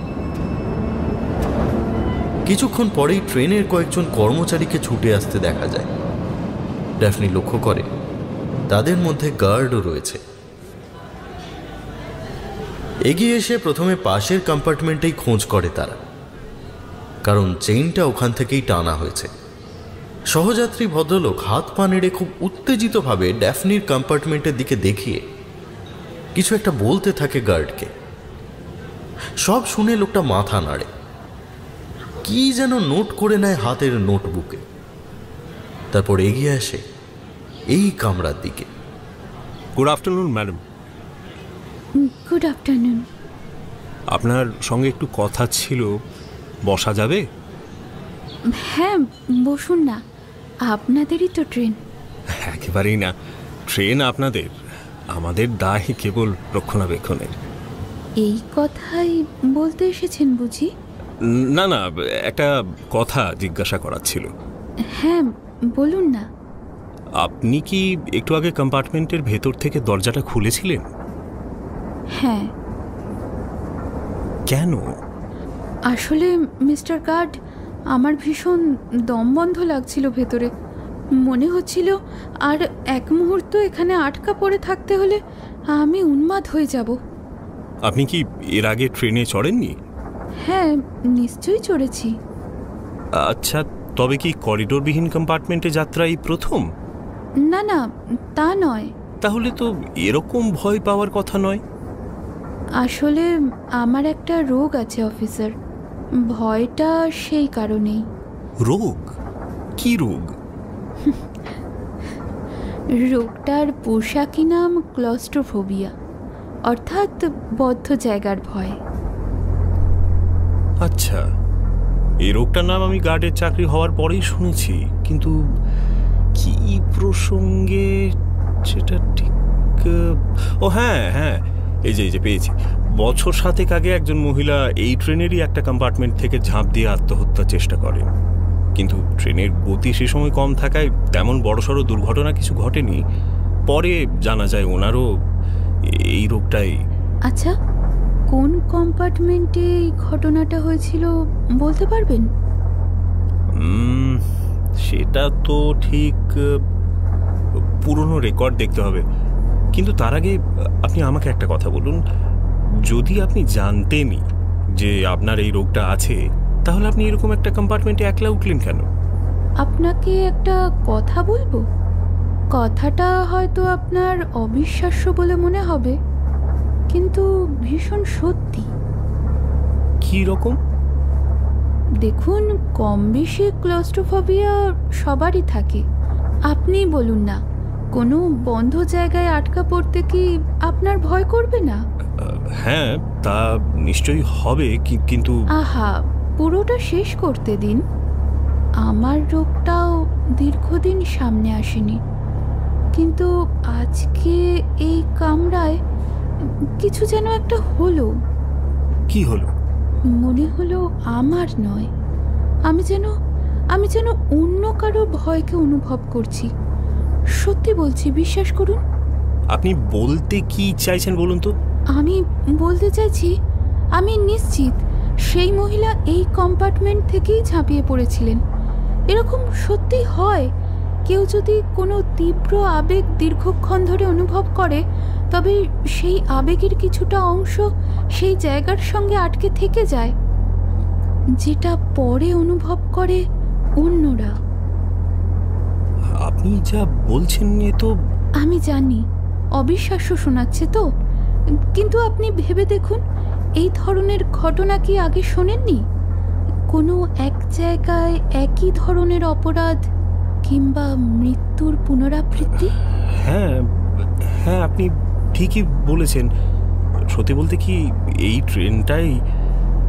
কিছুক্ষণ পরেই ট্রেনের কয়েকজন কর্মচারীকে ছুটে আসতে দেখা যায়। ড্যাফনি লক্ষ্য করে তাদের মধ্যে গার্ডও রয়েছে। এগিয়ে এসে প্রথমে পাশের কম্পার্টমেন্টেই খোঁজ করে তারা, কারণ চেইনটা ওখান থেকেই টানা হয়েছে। সহযাত্রী ভদ্রলোক হাত পা নেড়ে খুব উত্তেজিতভাবে ড্যাফনির কম্পার্টমেন্টের দিকে দেখিয়ে কিছু একটা বলতে থাকে গার্ডকে। সব শুনে লোকটা মাথা নাড়ে, কি যেন নোট করে নেয় হাতের নোটবুকে। তারপর এগিয়ে আসে এই কামরার দিকে। Good afternoon madam. Good afternoon. আপনার সঙ্গে একটু কথা ছিল, বসা যাবে? হ্যাঁ, বসুন না, আপনাদেরই তো ট্রেন। একেবারেই না, ট্রেন আপনাদের, আমাদের দায় কেবল রক্ষণাবেক্ষণের। এই কথাই বলতে এসেছেন বুঝি? না না, একটা কথা জিজ্ঞাসা করার ছিল। হ্যাঁ, বলুন না। আপনি কি একটু আগে কম্পার্টমেন্টের ভেতর থেকে দরজাটা খুলেছিলেন? হ্যাঁ। কেন? আসলে মিস্টার গার্ড, আমার ভীষণ দম বন্ধ লাগছিল ভেতরে। মনে হচ্ছিল আর এক মুহূর্ত এখানে আটকা পড়ে থাকতে হলে আমি উন্মাদ হয়ে যাব। আপনি কি এর আগে ট্রেনে চড়েননি? হ্যাঁ, নিশ্চয়ই চড়েছি। আচ্ছা, তবে কি করিডোরবিহীন কম্পার্টমেন্টে যাত্রা এই প্রথম? না না, তা নয়। তাহলে তো এরকম ভয় পাওয়ার কথা নয়। আসলে আমার একটা রোগ আছে অফিসার, ভয়টা সেই কারণেই। রোগ? কি রোগ? রোগটার পোশাকি নাম ক্লস্ট্রোফোবিয়া, অর্থাৎ বদ্ধ জায়গার ভয়। আচ্ছা, এই রোগটার নাম আমি গার্ডের চাকরি হওয়ার পরেই শুনেছি, কিন্তু কি প্রসঙ্গে সেটা ঠিক। ও হ্যাঁ হ্যাঁ, এই যে পেয়েছি। বছর 7 আগে একজন মহিলা এই ট্রেনেরই একটা কম্পার্টমেন্ট থেকে ঝাঁপ দিয়ে আত্মহত্যার চেষ্টা করেন, কিন্তু ট্রেনের গতি সে সময় কম থাকায় তেমন বড়সড় দুর্ঘটনা কিছু ঘটেনি। পরে জানা যায় ওনারও এই রোগটাই। আচ্ছা, কোন কম্পার্টমেন্টে এই ঘটনাটা হয়েছিল বলতে পারবেন? সেটা তো ঠিক পুরনো রেকর্ড দেখতে হবে, কিন্তু তার আগে আপনি আমাকে একটা কথা বলুন। যদি আপনি জানতেনই যে আপনার এই রোগটা আছে, তাহলে আপনি এরকম একটা কম্পার্টমেন্টে একলা উঠলেন কেন? আপনাকে একটা কথা বলবো, কথাটা হয়তো আপনার অবিশ্বাস্য বলে মনে হবে, কিন্তু ভীষণ সত্যি। কি রকম? দেখুন, কম বেশি ক্লস্ট্রোফোবিয়া সবারই থাকে। আপনি বলুন না, কোনো বন্ধ জায়গায় আটকা পড়তে কি আপনার ভয় করবে না? হ্যাঁ, তা নিশ্চয়ই হবে, কিন্তু আহা, পুরোটা শেষ করতে দিন। আমার রোগটাও দীর্ঘদিন সামনে আসেনি, কিন্তু আজকে এই কামরায় কিছু যেন একটা হলো। কি হলো? মনে হলো আমার নয়, আমি যেন অন্য কারো ভয়কে অনুভব করছি। সত্যি বলছি, বিশ্বাস করুন। আপনি বলতে কি চাইছেন বলুন তো? আমি বলতে চাইছি, আমি নিশ্চিত সেই মহিলা এই কম্পার্টমেন্ট থেকেই ঝাঁপিয়ে পড়েছিলেন। এরকম সত্যি হয়। কেউ যদি কোনো তীব্র আবেগ দীর্ঘক্ষণ ধরে অনুভব করে, তবে সেই আবেগের কিছুটা অংশ সেই জায়গার সঙ্গে আটকে থেকে যায়, যেটা পরে অনুভব করে অন্যরা। আপনি যা বলছেন এ তো... আমি জানি অবিশ্বাস্য শোনাচ্ছে তো, কিন্তু আপনি ভেবে দেখুন, এই ধরনের ঘটনা কি আগে শোনেননি? কোনো এক জায়গায় একই ধরনের অপরাধ কিংবা মৃত্যুর পুনরাবৃত্তি? হ্যাঁ হ্যাঁ, আপনি ঠিকই বলেছেন। সত্যি বলতে কি, এই ট্রেনটাই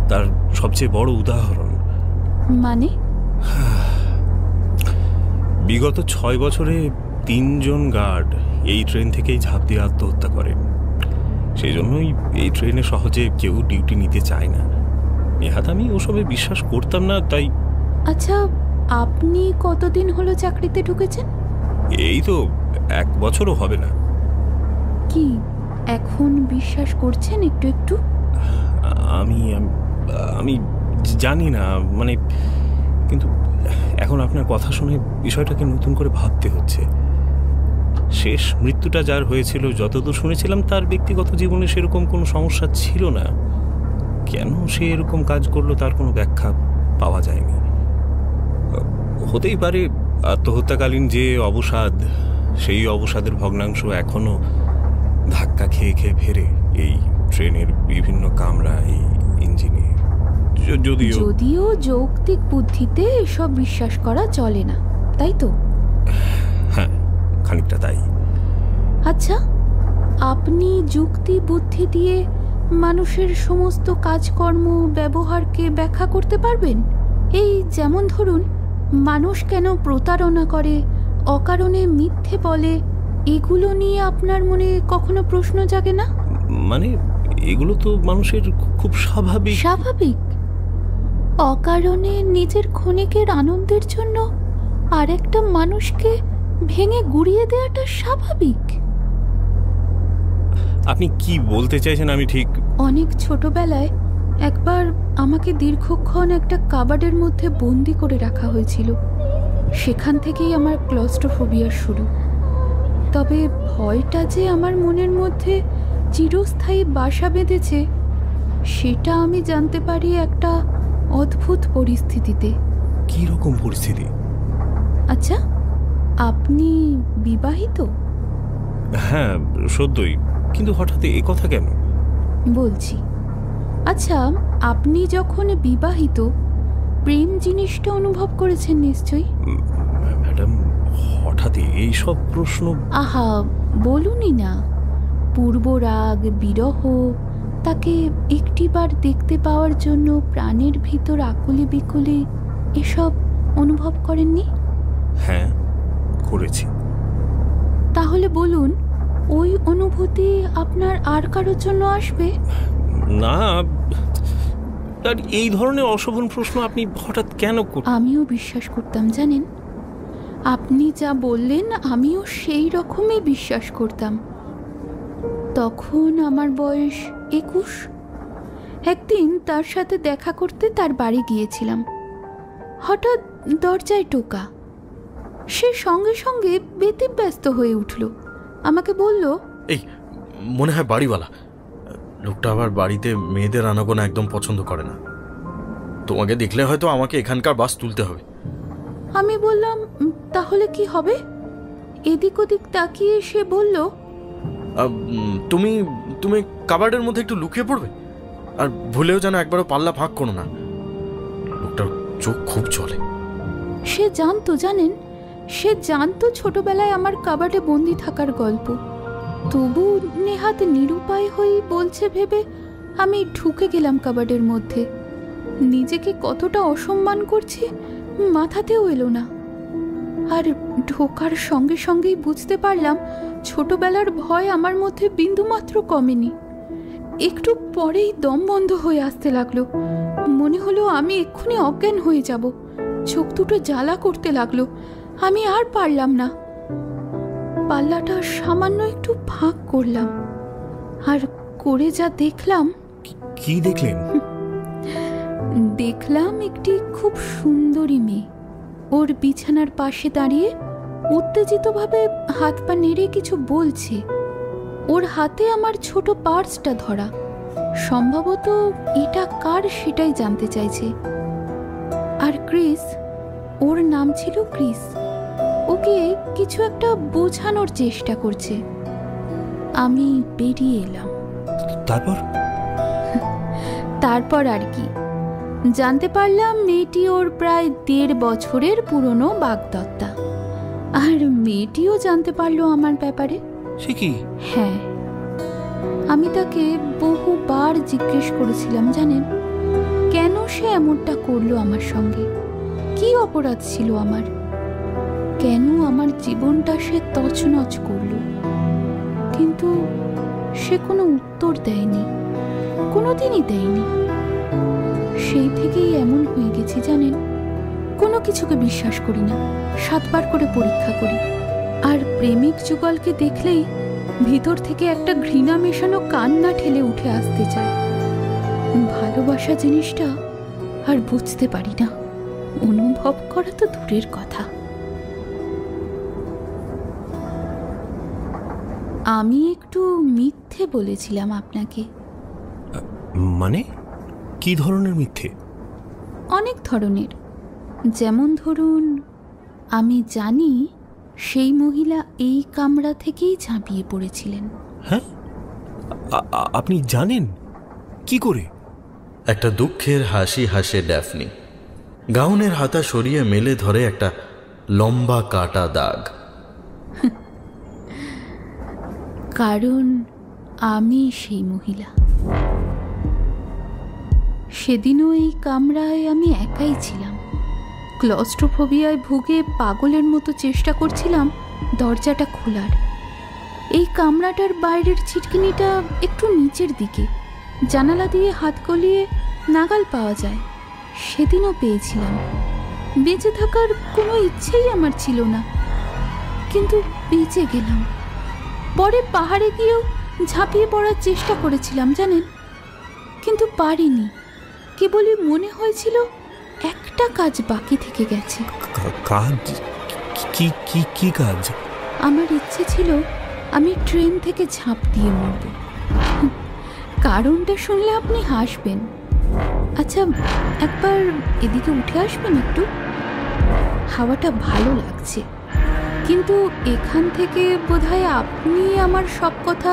তার সবচেয়ে বড় উদাহরণ। মানে? বিগত 6 বছরে 3 জন গার্ড এই ট্রেন থেকেই ঝাঁপ দিয়ে আত্মহত্যা করেন। সেই জন্যই এই ট্রেনে সহজে কেউ ডিউটি নিতে চায় না। নেহাত আমি ওসবে বিশ্বাস করতাম না, তাই। আচ্ছা, আপনি কতদিন হলো চাকরিতে ঢুকেছেন? এই তো 1 বছরও হবে না। কি এখন বিশ্বাস করছেন একটু একটু? আমি আমি জানি না, মানে, কিন্তু এখন আপনার কথা শুনে বিষয়টাকে নতুন করে ভাবতে হচ্ছে। শেষ মৃত্যুটা যার হয়েছিল, যতদূর শুনেছিলাম তার ব্যক্তিগত জীবনে সেরকম কোনো সমস্যা ছিল না। কেন সে এরকম কাজ করলো তার কোনো ব্যাখ্যা পাওয়া যায়নি। হতেই পারে আত্মহত্যাকালীন যে অবসাদ, সেই অবসাদের ভগ্নাংশ এখনো ধাক্কা খেয়ে খেয়ে ফেরে এই ট্রেনের বিভিন্ন কামরা, এই ইঞ্জিনে। যদিও যৌক্তিক বুদ্ধিতে এসব বিশ্বাস করা চলে না, তাই তো? হ্যাঁ, খানিকটা তাই। আচ্ছা, আপনি যুক্তি বুদ্ধি দিয়ে মানুষের সমস্ত কাজকর্ম ব্যবহারকে ব্যাখ্যা করতে পারবেন? এই যেমন ধরুন, মানুষ কেন প্রতারণা করে, অকারণে মিথ্যে বলে, এগুলো নিয়ে আপনার মনে কখনো প্রশ্ন জাগে না? মানে, এগুলো তো মানুষের খুব স্বাভাবিক। স্বাভাবিক? অকারণে নিজের ক্ষণিকের আনন্দের জন্য আরেকটা মানুষকে ভেঙে গুড়িয়ে দেওয়াটা স্বাভাবিক? আপনি কি বলতে চাইছেন আমি ঠিক... অনেক ছোটবেলায় একবার আমাকে দীর্ঘক্ষণ একটা কাবার্ডের মধ্যে বন্দি করে রাখা হয়েছিল। সেখান থেকেই আমার ক্লস্ট্রোফোবিয়ার শুরু। তবে ভয়টা যে আমার মনের মধ্যে চিরস্থায়ী বাসা বেঁধেছে, সেটা আমি জানতে পারি একটা অদ্ভুত পরিস্থিতিতে। কি রকম পরিস্থিতি? আচ্ছা, আপনি বিবাহিত? হ্যাঁ, সদ্যই। কিন্তু হঠাৎ এ কথা কেন? বলছি। আচ্ছা, আপনি যখন বিবাহিত, প্রেম জিনিসটা অনুভব করেছেন নিশ্চয়ই? ম্যাডাম, হঠাৎ এইসব প্রশ্ন? আহা, বলুনই না। পূর্ব রাগ, বিরহ, তাকে একটিবার দেখতে পাওয়ার জন্য প্রাণের ভিতর আকুলি বিকুলি, এসব অনুভব করেননি? হ্যাঁ, করেছি। তাহলে বলুন, ওই অনুভূতি আপনার আর কারোর জন্য আসবে? না, আর এই ধরনের অশোভন প্রশ্ন আপনি হঠাৎ কেন? আমিও বিশ্বাস করতাম, জানেন। আপনি যা বললেন আমিও সেই রকমই বিশ্বাস করতাম। তখন আমার বয়স 21। একদিন তার সাথে দেখা করতে তার বাড়ি গিয়েছিলাম। হঠাৎ দরজায় টোকা। সে সঙ্গে সঙ্গে ব্যতিব্যস্ত হয়ে উঠল। আমাকে বলল, এই মনে হয় বাড়িওয়ালা লোকটা আবার বাড়িতে মেয়েদের আনাগোনা একদম পছন্দ করে না। তোমাকে দেখলে হয়তো আমাকে এখানকার বাস তুলতে হবে। আমি বললাম, তাহলে কি হবে? এদিক ওদিক তাকিয়ে সে বলল, তুমি কাবার্ডের মধ্যে একটু লুকিয়ে পড়বে, আর ভুলেও যেন একবারও পাল্লা ফাঁক করো না। লোকটার চোখ খুব চলে। সে জানতো, জানেন, সে জানতো ছোটবেলায় আমার কাবার্ডে বন্দি থাকার গল্প। তবু নেহাত নিরুপায় হয়ে বলছে ভেবে আমি ঢুকে গেলাম কাবার্ডের মধ্যে। নিজেকে কতটা অসম্মান করছি মাথাতেও এলো না। আর ঢোকার সঙ্গে সঙ্গেই বুঝতে পারলাম ছোটবেলার ভয় আমার মধ্যে বিন্দুমাত্র কমেনি। একটু পরেই দম বন্ধ হয়ে আসতে লাগলো। মনে হলো আমি এক্ষুনি অজ্ঞান হয়ে যাব। চোখ দুটো জ্বালা করতে লাগলো। আমি আর পারলাম না। পাল্লাটা সামান্য একটু ফাঁক করলাম, আর করে যা দেখলাম। কি দেখলেন? দেখলাম একটি খুব সুন্দরী মেয়ে ওর বিছানার পাশে দাঁড়িয়ে উত্তেজিতভাবে হাত পা নেড়ে কিছু বলছে। ওর হাতে আমার ছোট পার্সটা ধরা। সম্ভবত এটা কার সেটাই জানতে চাইছে। আর ক্রিস, ওর নাম ছিল ক্রিস, ওকে কিছু একটা বোঝানোর চেষ্টা করছে। আমি বেরিয়ে এলাম। তারপর আর কি, জানতে পারলাম মেয়েটি ওর প্রায় 1.5 বছরের পুরনো বাগদত্তা। আর মেয়েটিও জানতে পারলো আমার ব্যাপারে। সে কি? হ্যাঁ, আমি তাকে বহুবার জিজ্ঞেস করেছিলাম, জানেন, কেন সে এমনটা করলো আমার সঙ্গে। কি অপরাধ ছিল আমার? কেন আমার জীবনটা সে তছনছ করলো? কিন্তু সে কোনো উত্তর দেয়নি, কোনোদিনই দেয়নি। সেই থেকেই এমন হয়ে গেছি, জানেন, কোনো কিছুকে বিশ্বাস করি না, 7 বার করে পরীক্ষা করি। আর প্রেমিক যুগলকে দেখলেই ভিতর থেকে একটা ঘৃণা মেশানো কান্না ঠেলে উঠে আসতে চায়। ভালোবাসা জিনিসটা আর বুঝতে পারি না, অনুভব করা তো দূরের কথা। আমি একটু মিথ্যে বলেছিলাম আপনাকে। মানে কি ধরনের মিথ্যে? অনেক ধরনের। যেমন ধরুন, আমি জানি সেই মহিলা এই কামরা থেকেই ঝাঁপিয়ে পড়েছিলেন। হ্যাঁ, আপনি জানেন কি করে? একটা দুঃখের হাসি হাসে ড্যাফনি। গাউনের হাতা সরিয়ে মেলে ধরে একটা লম্বা কাটা দাগ। কারণ আমি সেই মহিলা। সেদিনও এই কামরায় আমি একাই ছিলাম। ক্লস্ট্রোফোবিয়ায় ভুগে পাগলের মতো চেষ্টা করছিলাম দরজাটা খোলার। এই কামরাটার বাইরের ছিটকিনিটা একটু নিচের দিকে, জানালা দিয়ে হাত গলিয়ে নাগাল পাওয়া যায়। সেদিনও পেয়েছিলাম। বেঁচে থাকার কোনো ইচ্ছেই আমার ছিল না, কিন্তু বেঁচে গেলাম। পরে পাহাড়ে গিয়েও ঝাঁপিয়ে পড়ার চেষ্টা করেছিলাম, জানেন, কিন্তু পারিনি। কেবলই মনে হয়েছিল একটা কাজ বাকি থেকে গেছে। কাজ? কি কাজ? আমার ইচ্ছে ছিল আমি ট্রেন থেকে ঝাঁপ দিয়ে মরব। কারণটা শুনলে আপনি হাসবেন। আচ্ছা, একবার এদিকে উঠে আসবেন একটু? হাওয়াটা ভালো লাগছে, কিন্তু এখান থেকে বোধহয় আপনি আমার সব কথা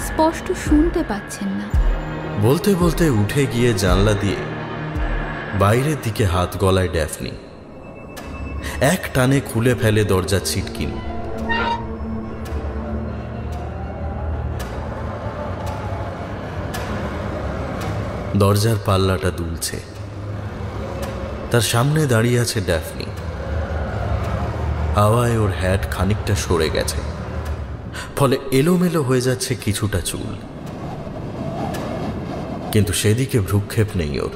স্পষ্ট শুনতে পাচ্ছেন না। বলতে বলতে উঠে গিয়ে জানলা দিয়ে বাইরের দিকে হাত গলায় ড্যাফনি। এক টানে খুলে ফেলে দরজার ছিটকিনি। দরজার পাল্লাটা দুলছে। তার সামনে দাঁড়িয়ে আছে ড্যাফনি। হাওয়ায় ওর হ্যাট খানিকটা সরে গেছে, ফলে এলোমেলো হয়ে যাচ্ছে কিছুটা চুল, কিন্তু সেদিকে ভ্রুক্ষেপ নেই ওর।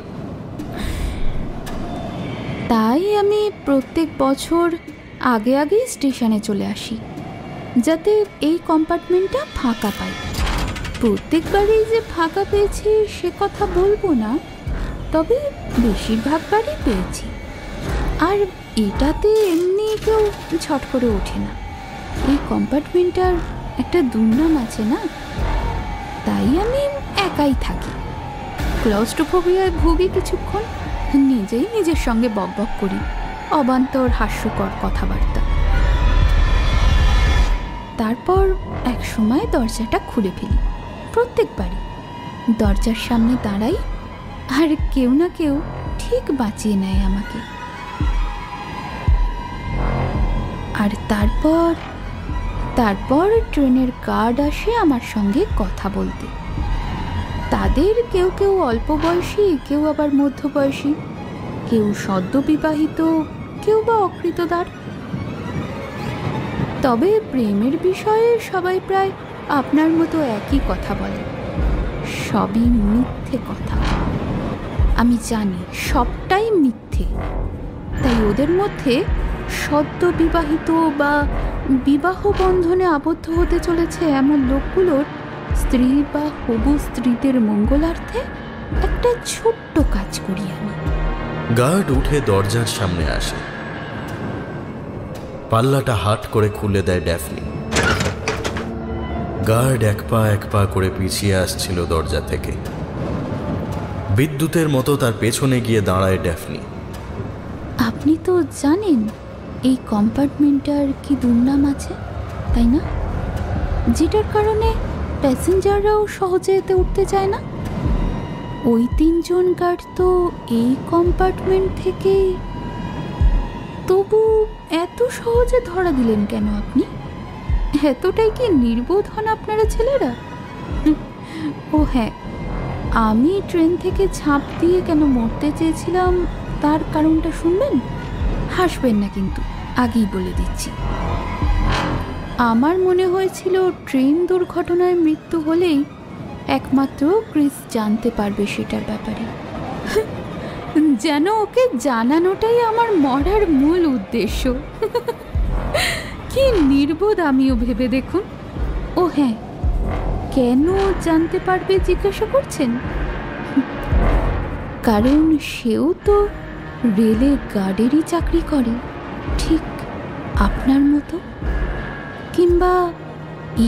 তাই আমি প্রত্যেক বছর আগে আগেই স্টেশনে চলে আসি, যাতে এই কম্পার্টমেন্টটা ফাঁকা পাই। প্রত্যেকবারই যে ফাঁকা পেয়েছি সে কথা বলবো না, তবে বেশিরভাগবারই পেয়েছি। আর এটাতে এমনি কেউ ছট করে ওঠে না। এই কম্পার্টমেন্টটার একটা দুর্নাম আছে না, তাই আমি একাই থাকি। ক্লস্ট্রোফোবিয়ায় ভুগি কিছুক্ষণ, নিজেই নিজের সঙ্গে বকবক করি অবান্তর হাস্যকর কথাবার্তা। তারপর এক সময় দরজাটা খুলে ফেলি, প্রত্যেকবারই দরজার সামনে দাঁড়াই, আর কেউ না কেউ ঠিক বাঁচিয়ে নেয় আমাকে। আর তারপর ট্রেনের গার্ড আসে আমার সঙ্গে কথা বলতে। তাদের কেউ কেউ অল্প বয়সী, কেউ আবার মধ্যবয়সী, কেউ সদ্য বিবাহিত, কেউ বা অকৃতদার। তবে প্রেমের বিষয়ে সবাই প্রায় আপনার মতো একই কথা বলে, সবই মিথ্যে কথা। আমি জানি সবটাই মিথ্যে, তাই ওদের মধ্যে সদ্য বিবাহিত বা বিবাহ বন্ধনে আবদ্ধ হতে চলেছে এমন লোকগুলোর স্ত্রী বা হবু স্ত্রীদের মঙ্গলার্থে একটা ছোট্ট কাজ করি আমি। গার্ড উঠে দরজার সামনে আসে, পাল্লাটা হাট করে খুলে দেয় ড্যাফনি। গার্ড এক পা করে পিছিয়ে আসছিল দরজা থেকে। বিদ্যুতের মতো তার পেছনে গিয়ে দাঁড়ায় ড্যাফনি। আপনি তো জানেন এই কম্পার্টমেন্টটার কি দুর্নাম আছে, তাই না? যেটার কারণে প্যাসেঞ্জাররাও সহজে এতে উঠতে চায় না। ওই 3 জন গার্ড তো এই কম্পার্টমেন্ট থেকে। তবু এত সহজে ধরা দিলেন কেন আপনি? এতটাই কি নির্বোধ হন আপনারা ছেলেরা? ও হ্যাঁ, আমি ট্রেন থেকে ঝাঁপ দিয়ে কেন মরতে চেয়েছিলাম তার কারণটা শুনবেন? হাসবেন না কিন্তু, আগেই বলে দিচ্ছি। আমার মনে হয়েছিল ট্রেন দুর্ঘটনায় মৃত্যু হলেই একমাত্র ক্রিস জানতে পারবে সেটার ব্যাপারে। যেন ওকে জানানোটাই আমার মরার মূল উদ্দেশ্য। কি নির্বোধ আমিও ভেবে দেখুন। ও হ্যাঁ, কেন জানতে পারবে জিজ্ঞাসা করছেন? কারণ সেও তো রেলে গার্ডেরই চাকরি করে, ঠিক আপনার মতো। কিংবা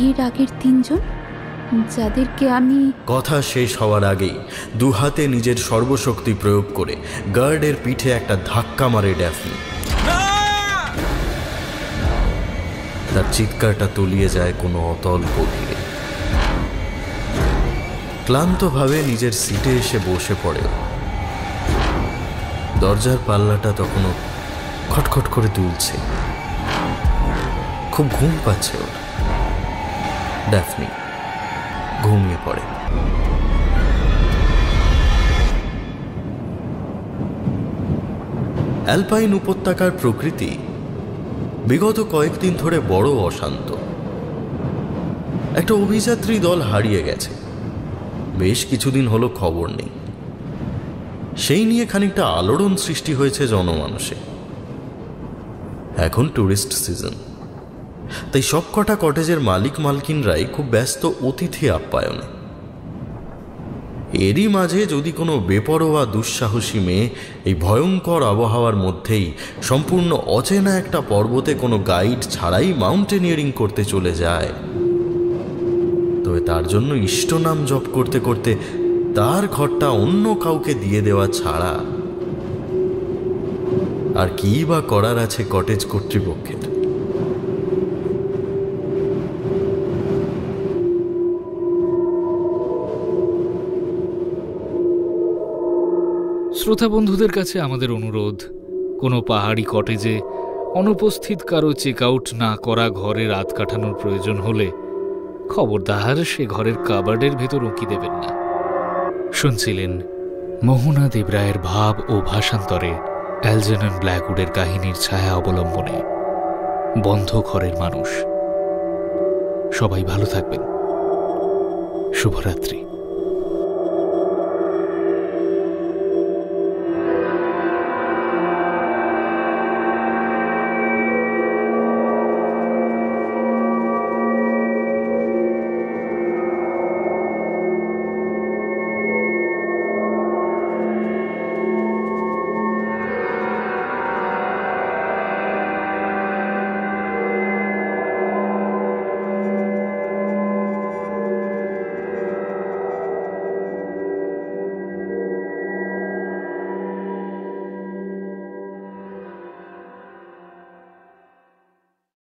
এর আগের 3 জন যাদেরকে আমি। কথা শেষ হওয়ার আগেই দুহাতে নিজের সর্বশক্তি প্রয়োগ করে গার্ডের পিঠে একটা ধাক্কা মারে ড্যাফনি। তার চিৎকারটা তলিয়ে যায় কোনো অতল গভীরে। ক্লান্তভাবে নিজের সিটে এসে বসে পড়ে। দরজার পাল্লাটা তখনও খটখট করে দুলছে। খুব ঘুম পাচ্ছে ওর। ড্যাফনি ঘুমিয়ে পড়ে। অ্যালপাইন উপত্যকার প্রকৃতি বিগত কয়েকদিন ধরে বড় অশান্ত। একটা অভিযাত্রী দল হারিয়ে গেছে, বেশ কিছুদিন হলো খবর নেই। সেই নিয়ে খানিকটা আলোড়ন সৃষ্টি হয়েছে জনমানসে। এখন ট্যুরিস্ট সিজন, তাই সবকটা কটেজের মালিক মালকিনরাই খুব ব্যস্ত অতিথি আপ্যায়নে। এরই মাঝে যদি কোনো বেপরোয়া দুঃসাহসী মেয়ে এই ভয়ঙ্কর আবহাওয়ার মধ্যেই সম্পূর্ণ অচেনা একটা পর্বতে কোনো গাইড ছাড়াই মাউন্টেনিয়ারিং করতে চলে যায়, তবে তার জন্য ইষ্ট নাম জপ করতে করতে তার ঘরটা অন্য কাউকে দিয়ে দেওয়া ছাড়া আর কি বা করার আছে কটেজ কর্তৃপক্ষের? শ্রোতা বন্ধুদের কাছে আমাদের অনুরোধ, কোনো পাহাড়ি কটেজে অনুপস্থিত কারো চেক আউট না করা ঘরে রাত কাটানোর প্রয়োজন হলে খবরদার সে ঘরের কাবার্ডের ভেতর উঁকি দেবেন না। শুনছিলেন মোহনা দেবরায়ের ভাব ও ভাষান্তরে অ্যালজেনন ব্ল্যাকউডের কাহিনীর ছায়া অবলম্বনে বন্ধ ঘরের মানুষ। সবাই ভালো থাকবেন। শুভরাত্রি।